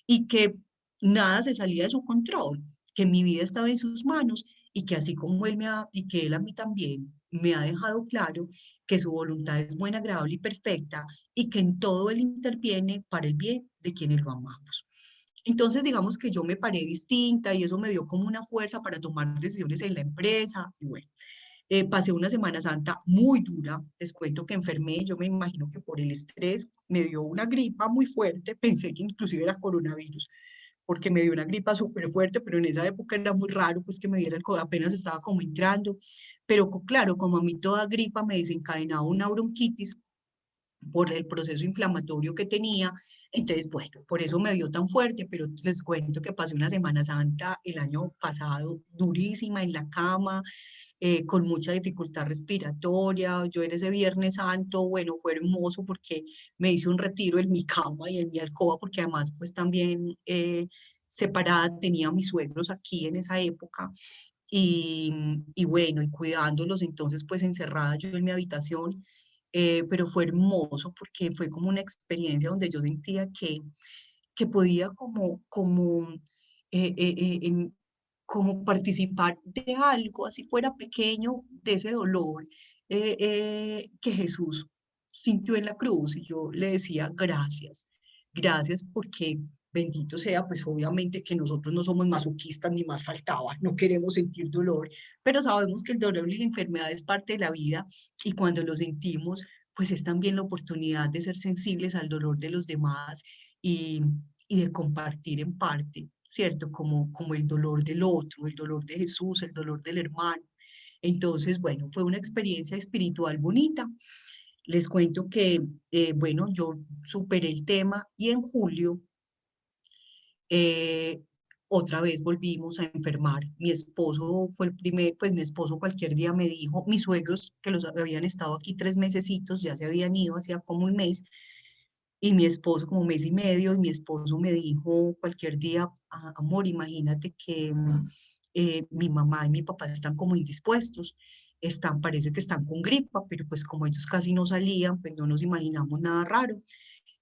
y que nada se salía de su control, que mi vida estaba en sus manos y que así como y que Él a mí también me ha dejado claro que su voluntad es buena, agradable y perfecta y que en todo Él interviene para el bien de quienes lo amamos. Entonces, digamos que yo me paré distinta y eso me dio como una fuerza para tomar decisiones en la empresa. Y bueno, pasé una Semana Santa muy dura. Les cuento que enfermé, yo me imagino que por el estrés me dio una gripa muy fuerte. Pensé que inclusive era coronavirus, porque me dio una gripa súper fuerte, pero en esa época era muy raro pues que me diera el COVID, apenas estaba como entrando. Pero claro, como a mí toda gripa me desencadenaba una bronquitis, por el proceso inflamatorio que tenía. Entonces, bueno, por eso me dio tan fuerte, pero les cuento que pasé una Semana Santa el año pasado durísima en la cama, con mucha dificultad respiratoria. Yo en ese Viernes Santo, bueno, fue hermoso porque me hice un retiro en mi cama y en mi alcoba, porque además pues también separada tenía a mis suegros aquí en esa época. Y bueno, y cuidándolos, entonces pues encerrada yo en mi habitación, pero fue hermoso porque fue como una experiencia donde yo sentía que podía como participar de algo, así fuera pequeño, de ese dolor que Jesús sintió en la cruz. Y yo le decía, gracias, gracias porque bendito sea, pues obviamente que nosotros no somos masoquistas ni más faltaba, no queremos sentir dolor, pero sabemos que el dolor y la enfermedad es parte de la vida y cuando lo sentimos, pues es también la oportunidad de ser sensibles al dolor de los demás y, y de compartir en parte, ¿cierto? Como el dolor del otro, el dolor de Jesús, el dolor del hermano. Entonces, bueno, fue una experiencia espiritual bonita. Les cuento que, bueno, yo superé el tema y en julio eh, otra vez volvimos a enfermar. Mi esposo fue el primer, pues mi esposo cualquier día me dijo, mis suegros que los habían estado aquí 3 mesecitos, ya se habían ido hacía como un mes, y mi esposo como mes y medio, y mi esposo me dijo cualquier día, amor, imagínate que mi mamá y mi papá están como indispuestos, parece que están con gripa, pero pues como ellos casi no salían, pues no nos imaginamos nada raro.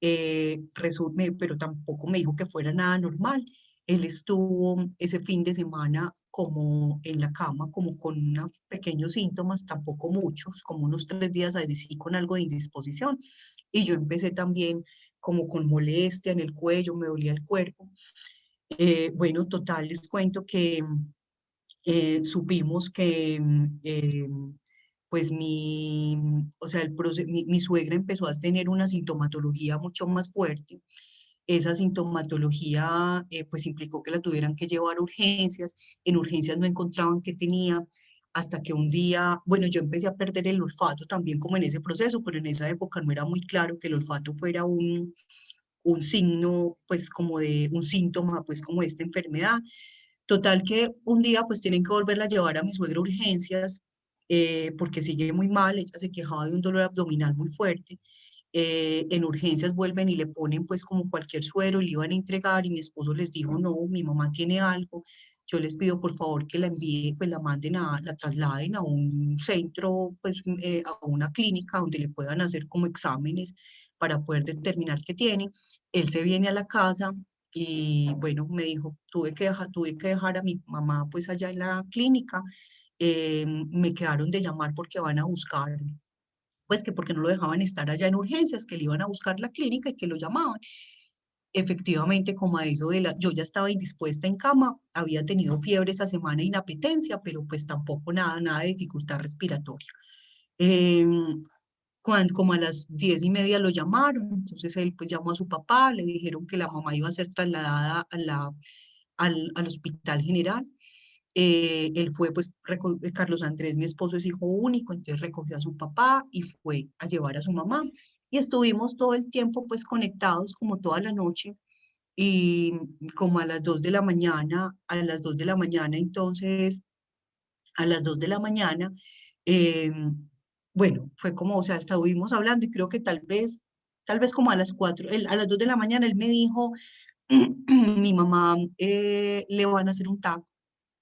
Pero tampoco me dijo que fuera nada normal. Él estuvo ese fin de semana como en la cama, como con unos pequeños síntomas, tampoco muchos, como unos 3 días así con algo de indisposición. Y yo empecé también como con molestia en el cuello, me dolía el cuerpo. Bueno, total, les cuento que supimos que pues o sea, mi suegra empezó a tener una sintomatología mucho más fuerte. Esa sintomatología pues implicó que la tuvieran que llevar a urgencias. En urgencias no encontraban qué tenía hasta que un día, bueno, yo empecé a perder el olfato también como en ese proceso, pero en esa época no era muy claro que el olfato fuera un signo, pues como de un síntoma, pues como de esta enfermedad. Total que un día pues tienen que volverla a llevar a mi suegra a urgencias porque sigue muy mal, ella se quejaba de un dolor abdominal muy fuerte. En urgencias vuelven y le ponen pues como cualquier suero y le iban a entregar y mi esposo les dijo, no, mi mamá tiene algo, yo les pido por favor que la envíen, pues la manden la trasladen a un centro, pues a una clínica donde le puedan hacer como exámenes para poder determinar qué tiene. Él se viene a la casa y bueno, me dijo, tuve que dejar a mi mamá pues allá en la clínica, me quedaron de llamar porque van a buscar, pues que porque no lo dejaban estar allá en urgencias, que le iban a buscar la clínica y que lo llamaban. Efectivamente, como a eso yo ya estaba indispuesta en cama, había tenido fiebre esa semana, inapetencia, pero pues tampoco nada de dificultad respiratoria. Como a las 10:30 lo llamaron, entonces él pues llamó a su papá, le dijeron que la mamá iba a ser trasladada al hospital general. Él fue, pues, Carlos Andrés, mi esposo es hijo único, entonces recogió a su papá y fue a llevar a su mamá. Y estuvimos todo el tiempo, pues, conectados como toda la noche. Y como a las 2 de la mañana, entonces, a las 2 de la mañana, eh, bueno, fue como, o sea, estuvimos hablando y creo que tal vez tal vez como a las 4, a las 2 de la mañana, él me dijo, mi mamá le van a hacer un TAC,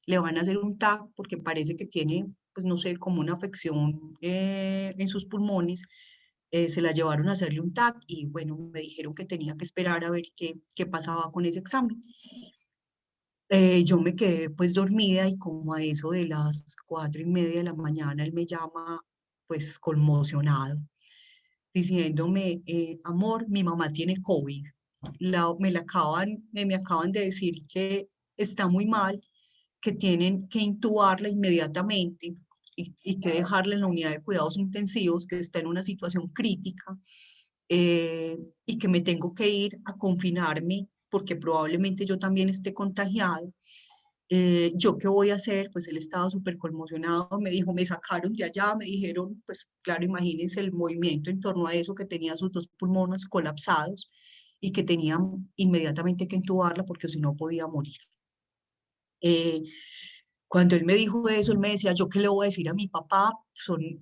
le van a hacer un TAC porque parece que tiene, pues no sé, como una afección en sus pulmones. Se la llevaron a hacerle un TAC y bueno, me dijeron que tenía que esperar a ver qué pasaba con ese examen. Yo me quedé pues dormida y como a eso de las 4:30 de la mañana él me llama pues conmocionado diciéndome, amor, mi mamá tiene COVID. Me acaban de decir que está muy mal, que tienen que intubarla inmediatamente y que dejarla en la unidad de cuidados intensivos, que está en una situación crítica y que me tengo que ir a confinarme porque probablemente yo también esté contagiado. ¿Yo qué voy a hacer? Pues él estaba súper conmocionado, me dijo, me sacaron de allá, me dijeron, pues claro, imagínense el movimiento en torno a eso, que tenía sus dos pulmones colapsados y que tenían inmediatamente que entubarla porque si no podía morir. Eh, Cuando él me dijo eso, él me decía, ¿yo qué le voy a decir a mi papá?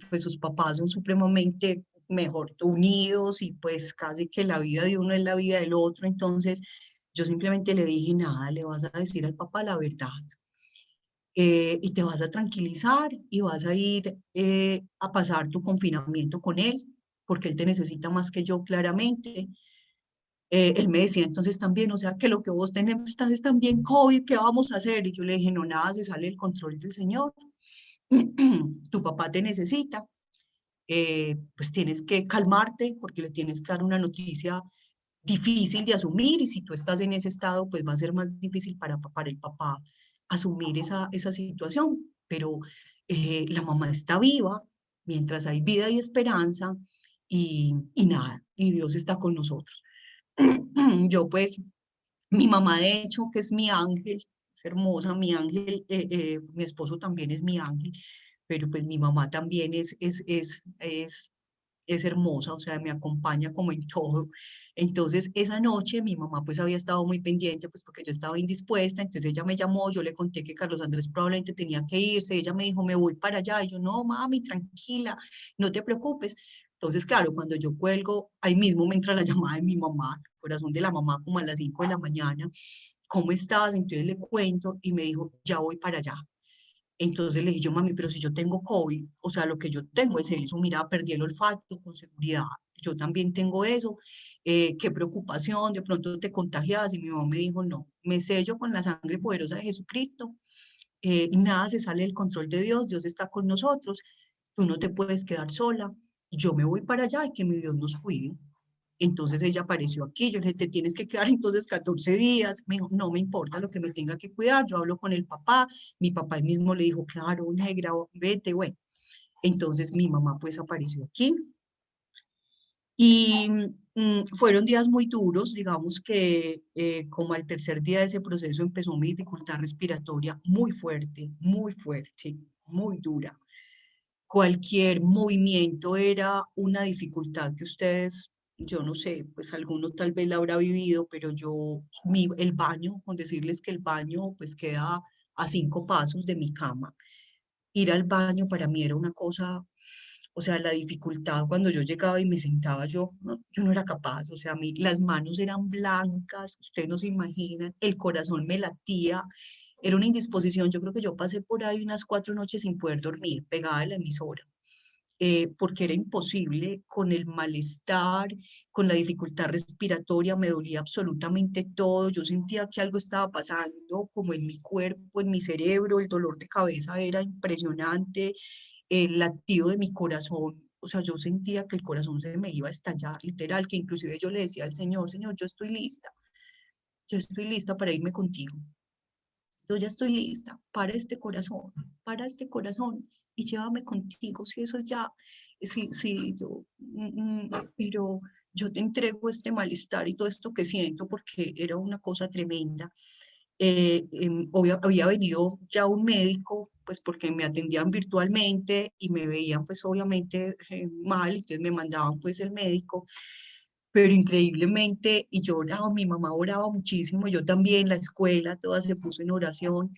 Pues sus papás son supremamente mejor unidos y pues casi que la vida de uno es la vida del otro. Entonces yo simplemente le dije, nada, le vas a decir al papá la verdad. Y te vas a tranquilizar y vas a ir a pasar tu confinamiento con él, porque él te necesita más que yo claramente. Él me decía entonces también, o sea, que lo que vos tenés es también COVID, ¿qué vamos a hacer? Y yo le dije, no, nada, se sale el control del Señor. Tu papá te necesita, pues tienes que calmarte porque le tienes que dar una noticia difícil de asumir y si tú estás en ese estado, pues va a ser más difícil para el papá asumir esa situación. Pero la mamá está viva, mientras hay vida y esperanza y nada, y Dios está con nosotros. Yo pues, mi mamá de hecho, que es mi ángel, es hermosa, mi ángel, mi esposo también es mi ángel, pero pues mi mamá también es hermosa, o sea, me acompaña como en todo. Entonces, esa noche mi mamá pues había estado muy pendiente, pues porque yo estaba indispuesta, entonces ella me llamó, yo le conté que Carlos Andrés probablemente tenía que irse, ella me dijo, me voy para allá, y yo, no, mami, tranquila, no te preocupes. Entonces, claro, cuando yo cuelgo, ahí mismo me entra la llamada de mi mamá, corazón de la mamá, como a las 5 de la mañana, ¿cómo estás? Entonces le cuento y me dijo, ya voy para allá. Entonces le dije yo, mami, pero si yo tengo COVID, o sea, lo que yo tengo es eso, mira, perdí el olfato con seguridad, yo también tengo eso, qué preocupación, de pronto te contagias. Y mi mamá me dijo, no, me sello con la sangre poderosa de Jesucristo, y nada se sale del control de Dios, Dios está con nosotros, tú no te puedes quedar sola, yo me voy para allá y que mi Dios nos cuide. Entonces ella apareció aquí, yo le dije, te tienes que quedar entonces 14 días. Me dijo, no me importa lo que me tenga que cuidar, yo hablo con el papá. Mi papá él mismo le dijo, claro, negra, vete, bueno. Entonces mi mamá pues apareció aquí y fueron días muy duros, digamos que como al tercer día de ese proceso empezó mi dificultad respiratoria muy fuerte, muy dura. Cualquier movimiento era una dificultad que ustedes, yo no sé, pues alguno tal vez la habrá vivido, pero el baño, con decirles que el baño pues queda a 5 pasos de mi cama. Ir al baño para mí era una cosa, o sea, la dificultad cuando yo llegaba y me sentaba, yo no era capaz, o sea, a mí las manos eran blancas, ustedes no se imaginan, el corazón me latía, era una indisposición. Yo creo que yo pasé por ahí unas 4 noches sin poder dormir, pegada a la emisora, porque era imposible con el malestar, con la dificultad respiratoria, me dolía absolutamente todo. Yo sentía que algo estaba pasando como en mi cuerpo, en mi cerebro, el dolor de cabeza era impresionante, el latido de mi corazón. O sea, yo sentía que el corazón se me iba a estallar, literal, que inclusive yo le decía al Señor, Señor, yo estoy lista para irme contigo. Yo ya estoy lista para este corazón y llévame contigo, si eso es ya, si yo, pero yo te entrego este malestar y todo esto que siento porque era una cosa tremenda. Había venido ya un médico, pues porque me atendían virtualmente y me veían pues obviamente mal, entonces me mandaban pues el médico, pero increíblemente, y yo oraba, mi mamá oraba muchísimo, yo también, la escuela, toda se puso en oración,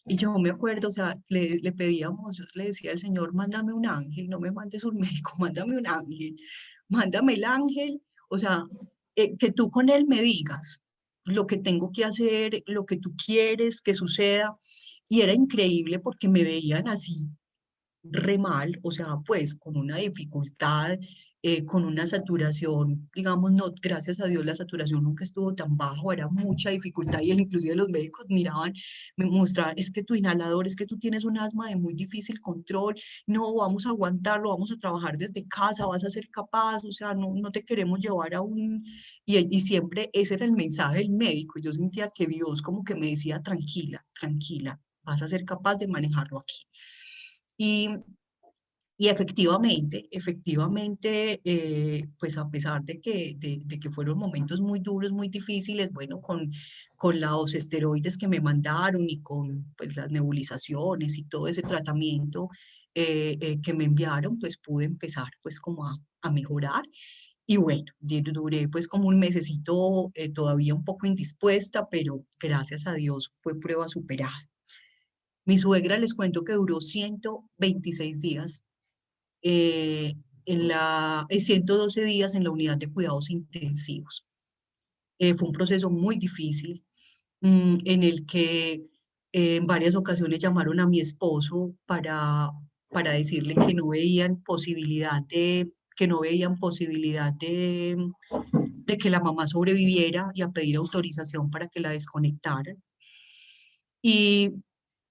y yo me acuerdo, o sea, le pedíamos, yo le decía al Señor, mándame un ángel, no me mandes un médico, mándame un ángel, mándame el ángel, O sea, que tú con él me digas lo que tengo que hacer, lo que tú quieres que suceda. Y era increíble porque me veían así re mal, o sea, pues con una dificultad, con una saturación, digamos, no, gracias a Dios la saturación nunca estuvo tan bajo, era mucha dificultad y inclusive los médicos miraban, me mostraban, es que tu inhalador, es que tú tienes un asma de muy difícil control, no, vamos a aguantarlo, vamos a trabajar desde casa, vas a ser capaz, o sea, no, no te queremos llevar a un... Y siempre ese era el mensaje del médico, yo sentía que Dios como que me decía, tranquila, tranquila, vas a ser capaz de manejarlo aquí. Y, y efectivamente, pues a pesar de que fueron momentos muy duros, muy difíciles, bueno, con los esteroides que me mandaron y con pues, las nebulizaciones y todo ese tratamiento que me enviaron, pues pude empezar pues como a mejorar. Y bueno, duré pues como un mesecito todavía un poco indispuesta, pero gracias a Dios fue prueba superada. Mi suegra les cuento que duró 126 días, eh, 112 días en la unidad de cuidados intensivos. Fue un proceso muy difícil en el que en varias ocasiones llamaron a mi esposo para decirle que no veían posibilidad de que la mamá sobreviviera y a pedir autorización para que la desconectaran. Y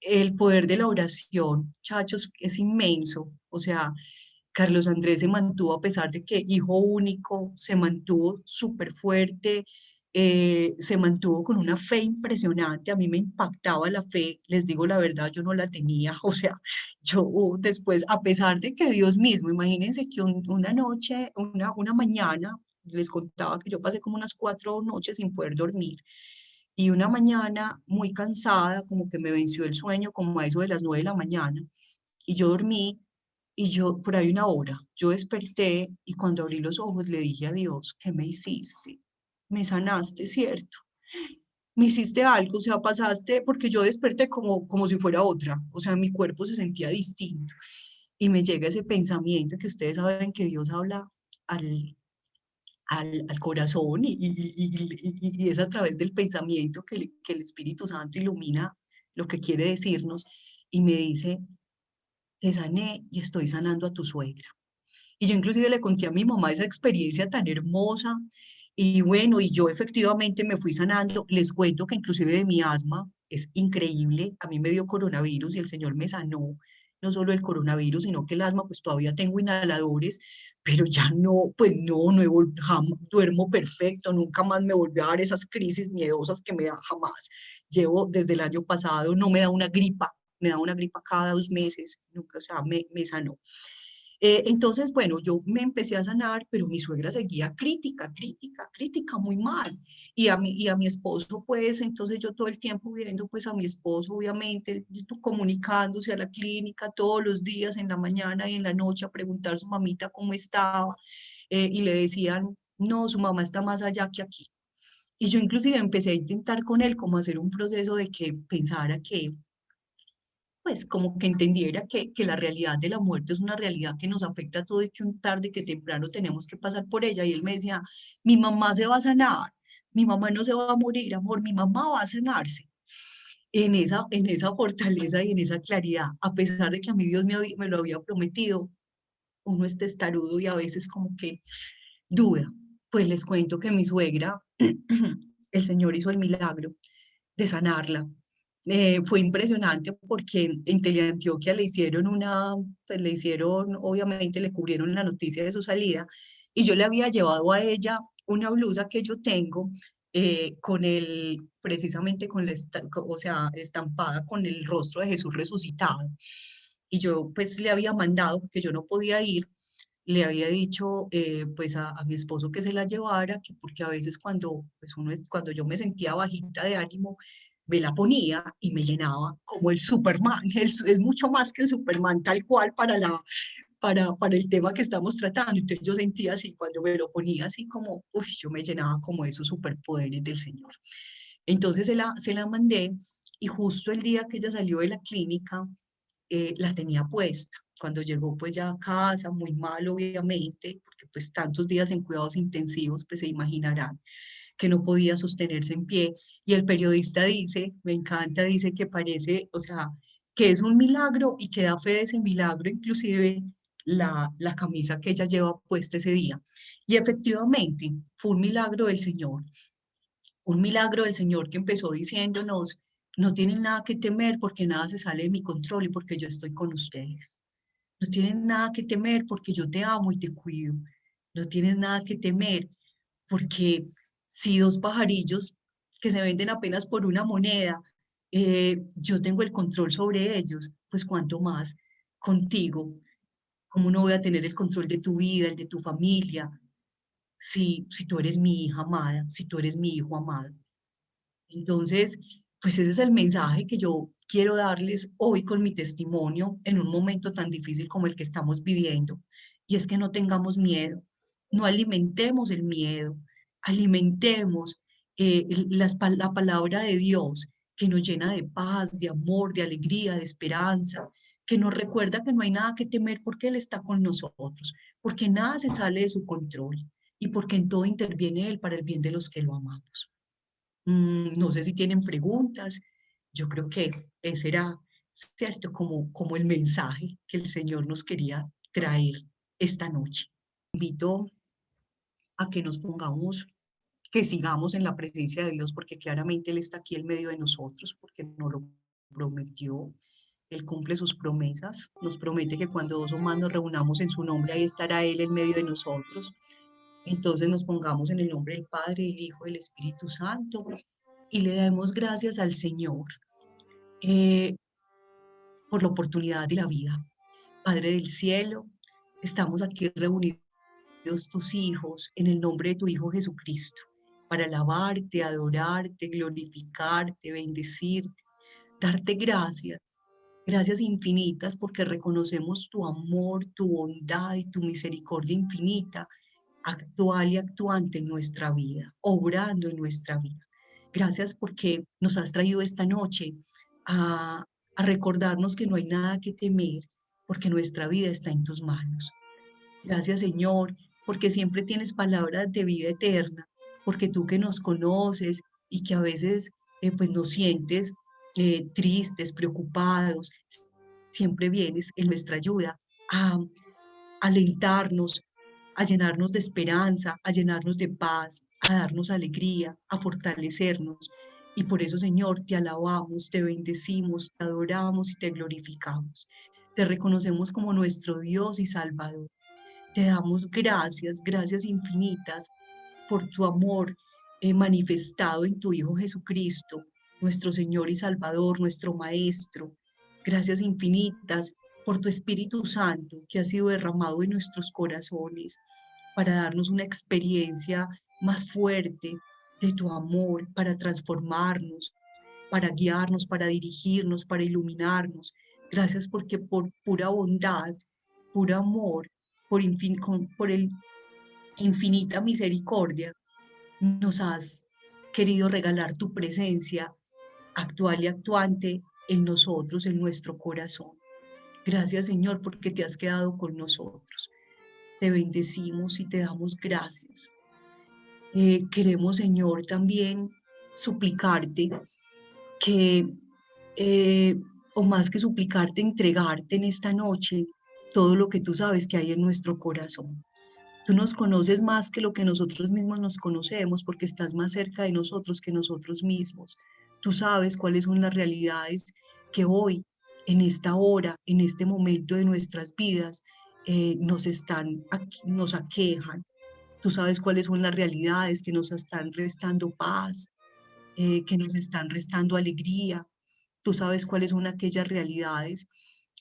el poder de la oración, muchachos, es inmenso. O sea, Carlos Andrés se mantuvo, a pesar de que hijo único, se mantuvo súper fuerte, se mantuvo con una fe impresionante. A mí me impactaba la fe, les digo la verdad, yo no la tenía. O sea, yo después, a pesar de que Dios mismo, imagínense que una noche, una mañana, les contaba que yo pasé como unas 4 noches sin poder dormir. Y una mañana muy cansada, como que me venció el sueño, como a eso de las 9 de la mañana, y yo dormí, y yo, por ahí una hora, yo desperté y cuando abrí los ojos le dije a Dios, ¿qué me hiciste? Me sanaste, ¿cierto? Me hiciste algo, o sea, pasaste, porque yo desperté como si fuera otra, o sea, mi cuerpo se sentía distinto. Y me llega ese pensamiento que ustedes saben que Dios habla al, al corazón y es a través del pensamiento que el Espíritu Santo ilumina lo que quiere decirnos y me dice, te sané y estoy sanando a tu suegra. Y yo inclusive le conté a mi mamá esa experiencia tan hermosa y bueno, y yo efectivamente me fui sanando. Les cuento que inclusive de mi asma es increíble. A mí me dio coronavirus y el Señor me sanó. No solo el coronavirus, sino que el asma, pues todavía tengo inhaladores, pero ya no, pues no, no he duermo perfecto, nunca más me volvió a dar esas crisis miedosas que me da jamás. Llevo desde el año pasado, no me da una gripa, me da una gripa cada 2 meses, nunca, o sea, me sanó. Entonces, bueno, yo me empecé a sanar, pero mi suegra seguía crítica, crítica, crítica, muy mal. Y a mi esposo, pues, entonces yo todo el tiempo viendo, pues, a mi esposo, obviamente, comunicándose a la clínica todos los días, en la mañana y en la noche, a preguntar a su mamita cómo estaba, y le decían, no, su mamá está más allá que aquí. Y yo inclusive empecé a intentar con él como hacer un proceso de que pensara que pues como que entendiera que la realidad de la muerte es una realidad que nos afecta a todos y que un tarde que temprano tenemos que pasar por ella. Y él me decía, mi mamá se va a sanar, mi mamá no se va a morir, amor, mi mamá va a sanarse. En esa fortaleza y en esa claridad, a pesar de que a mí Dios me lo había prometido, uno es testarudo y a veces como que duda. Pues les cuento que mi suegra, el Señor hizo el milagro de sanarla. Fue impresionante porque en Teleantioquia le hicieron pues le hicieron, obviamente le cubrieron la noticia de su salida y yo le había llevado a ella una blusa que yo tengo precisamente con o sea, estampada con el rostro de Jesús resucitado. Y yo pues le había mandado, porque yo no podía ir, le había dicho pues a mi esposo que se la llevara, que porque a veces cuando yo me sentía bajita de ánimo, me la ponía y me llenaba como el Superman, es mucho más que el Superman tal cual para el tema que estamos tratando. Entonces yo sentía así, cuando me lo ponía así como, uff, yo me llenaba como de esos superpoderes del Señor. Entonces se la mandé y justo el día que ella salió de la clínica, la tenía puesta. Cuando llegó pues ya a casa, muy mal obviamente, porque pues tantos días en cuidados intensivos, pues se imaginarán que no podía sostenerse en pie. Y el periodista dice, me encanta, dice que parece, o sea, que es un milagro y que da fe de ese milagro, inclusive la camisa que ella lleva puesta ese día. Y efectivamente, fue un milagro del Señor que empezó diciéndonos, no tienen nada que temer porque nada se sale de mi control y porque yo estoy con ustedes. No tienes nada que temer porque yo te amo y te cuido. No tienes nada que temer porque si dos pajarillos que se venden apenas por una moneda, yo tengo el control sobre ellos, pues cuánto más contigo. ¿Cómo no voy a tener el control de tu vida, el de tu familia, si tú eres mi hija amada, si tú eres mi hijo amado? Entonces, pues ese es el mensaje que yo quiero darles hoy con mi testimonio en un momento tan difícil como el que estamos viviendo. Y es que no tengamos miedo, no alimentemos el miedo, alimentemos la palabra de Dios que nos llena de paz, de amor, de alegría, de esperanza, que nos recuerda que no hay nada que temer porque Él está con nosotros, porque nada se sale de su control y porque en todo interviene Él para el bien de los que lo amamos. No sé si tienen preguntas. Yo creo que ese era, cierto, como el mensaje que el Señor nos quería traer esta noche. Invito a que nos pongamos, que sigamos en la presencia de Dios, porque claramente Él está aquí en medio de nosotros, porque nos lo prometió. Él cumple sus promesas, nos promete que cuando dos o más nos reunamos en su nombre, ahí estará Él en medio de nosotros. Entonces nos pongamos en el nombre del Padre, del Hijo, del Espíritu Santo y le damos gracias al Señor eh, por la oportunidad de la vida. Padre del cielo, estamos aquí reunidos tus hijos en el nombre de tu Hijo Jesucristo para alabarte, adorarte, glorificarte, bendecirte, darte gracias. Gracias infinitas porque reconocemos tu amor, tu bondad y tu misericordia infinita, actual y actuante en nuestra vida, obrando en nuestra vida. Gracias porque nos has traído esta noche a, a recordarnos que no hay nada que temer, porque nuestra vida está en tus manos. Gracias, Señor, porque siempre tienes palabras de vida eterna, porque tú que nos conoces y que a veces pues nos sientes tristes, preocupados, siempre vienes en nuestra ayuda a alentarnos, a llenarnos de esperanza, a llenarnos de paz, a darnos alegría, a fortalecernos. Y por eso, Señor, te alabamos, te bendecimos, te adoramos y te glorificamos. Te reconocemos como nuestro Dios y Salvador. Te damos gracias, gracias infinitas por tu amor manifestado en tu Hijo Jesucristo, nuestro Señor y Salvador, nuestro Maestro. Gracias infinitas por tu Espíritu Santo que ha sido derramado en nuestros corazones para darnos una experiencia más fuerte de tu amor, para transformarnos, para guiarnos, para dirigirnos, para iluminarnos. Gracias porque por pura bondad, puro amor, por el infinita misericordia, nos has querido regalar tu presencia actual y actuante en nosotros, en nuestro corazón. Gracias, Señor, porque te has quedado con nosotros. Te bendecimos y te damos gracias. Queremos, Señor, también suplicarte que, eh, o más que suplicarte, entregarte en esta noche todo lo que tú sabes que hay en nuestro corazón. Tú nos conoces más que lo que nosotros mismos nos conocemos porque estás más cerca de nosotros que nosotros mismos. Tú sabes cuáles son las realidades que hoy, en esta hora, en este momento de nuestras vidas, nos aquejan. Tú sabes cuáles son las realidades que nos están restando paz, que nos están restando alegría. Tú sabes cuáles son aquellas realidades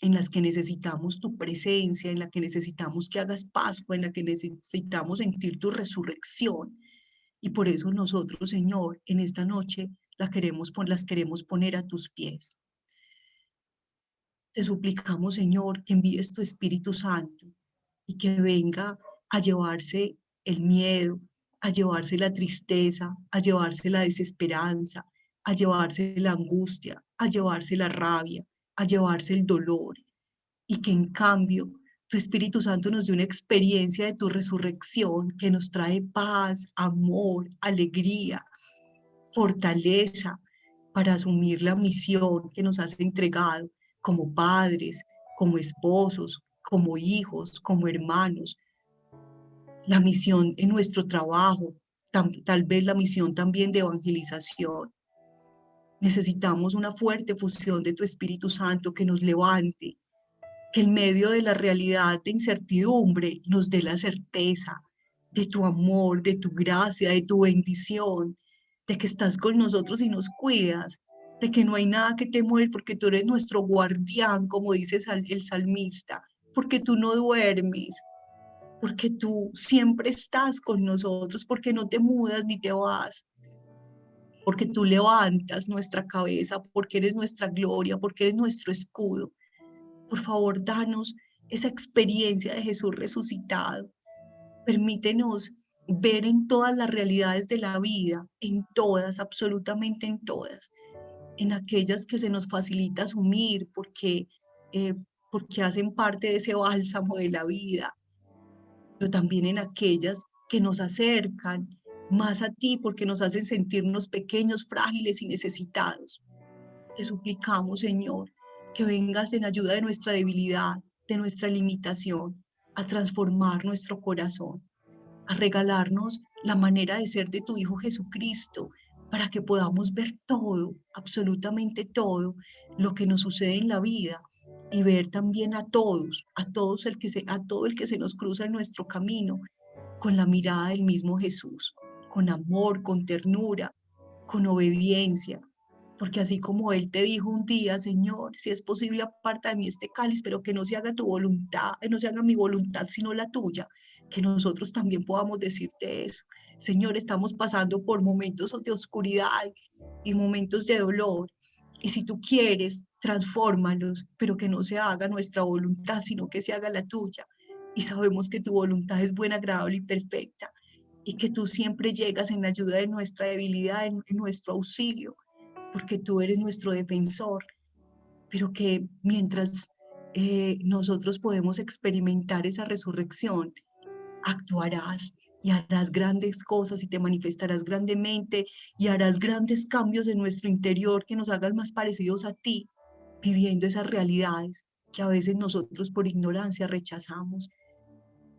en las que necesitamos tu presencia, en la que necesitamos que hagas Pascua, en la que necesitamos sentir tu resurrección. Y por eso nosotros, Señor, en esta noche las queremos poner a tus pies. Te suplicamos, Señor, que envíes tu Espíritu Santo y que venga a llevarse el miedo, a llevarse la tristeza, a llevarse la desesperanza, a llevarse la angustia, a llevarse la rabia, a llevarse el dolor y que en cambio tu Espíritu Santo nos dé una experiencia de tu resurrección que nos trae paz, amor, alegría, fortaleza para asumir la misión que nos has entregado como padres, como esposos, como hijos, como hermanos, la misión en nuestro trabajo, tal vez la misión también de evangelización. Necesitamos una fuerte fusión de tu Espíritu Santo que nos levante, que en medio de la realidad de incertidumbre nos dé la certeza de tu amor, de tu gracia, de tu bendición, de que estás con nosotros y nos cuidas, de que no hay nada que temer porque tú eres nuestro guardián, como dice el salmista, porque tú no duermes, porque tú siempre estás con nosotros, porque no te mudas ni te vas, porque tú levantas nuestra cabeza, porque eres nuestra gloria, porque eres nuestro escudo. Por favor, danos esa experiencia de Jesús resucitado. Permítenos ver en todas las realidades de la vida, en todas, absolutamente en todas, en aquellas que se nos facilita asumir eh, porque hacen parte de ese bálsamo de la vida, pero también en aquellas que nos acercan más a ti porque nos hacen sentirnos pequeños, frágiles y necesitados. Te suplicamos, Señor, que vengas en ayuda de nuestra debilidad, de nuestra limitación, a transformar nuestro corazón, a regalarnos la manera de ser de tu Hijo Jesucristo, para que podamos ver todo, absolutamente todo, lo que nos sucede en la vida y ver también a todo el que se nos cruza en nuestro camino con la mirada del mismo Jesús, con amor, con ternura, con obediencia, porque así como Él te dijo un día, Señor, si es posible, aparta de mí este cáliz, pero que no se haga tu voluntad, no se haga mi voluntad, sino la tuya, que nosotros también podamos decirte eso. Señor, estamos pasando por momentos de oscuridad y momentos de dolor, y si tú quieres, transfórmalos, pero que no se haga nuestra voluntad, sino que se haga la tuya. Y sabemos que tu voluntad es buena, agradable y perfecta, y que tú siempre llegas en ayuda de nuestra debilidad, en nuestro auxilio, porque tú eres nuestro defensor, pero que mientras nosotros podemos experimentar esa resurrección, actuarás y harás grandes cosas y te manifestarás grandemente y harás grandes cambios en nuestro interior que nos hagan más parecidos a ti, viviendo esas realidades que a veces nosotros por ignorancia rechazamos,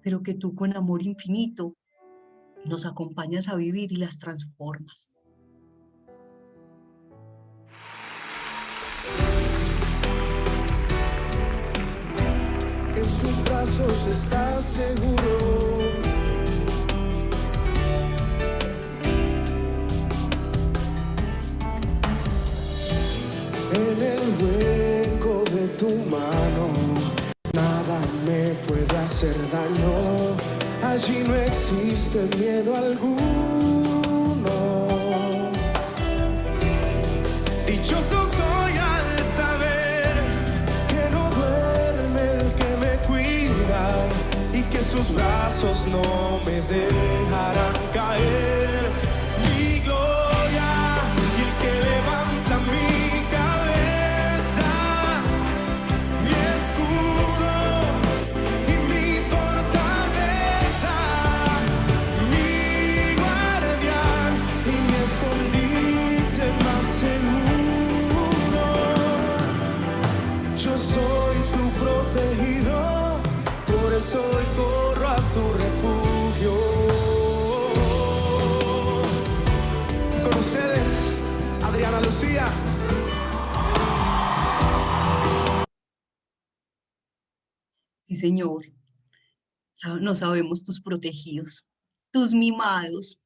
pero que tú con amor infinito nos acompañas a vivir y las transformas. En sus brazos estás seguro. En el hueco de tu mano, nada me puede hacer daño. Allí no existe miedo alguno. Dichoso soy al saber que no duerme el que me cuida y que sus brazos no me dejarán caer. Mi gloria y el que levanta mi cabeza, mi escudo y mi fortaleza, mi guardián y mi escondite más seguro. Yo soy tu protegido, por eso hoy corro a tu refugio. Con ustedes, Adriana Lucía. Sí, Señor, no sabemos tus protegidos, tus mimados,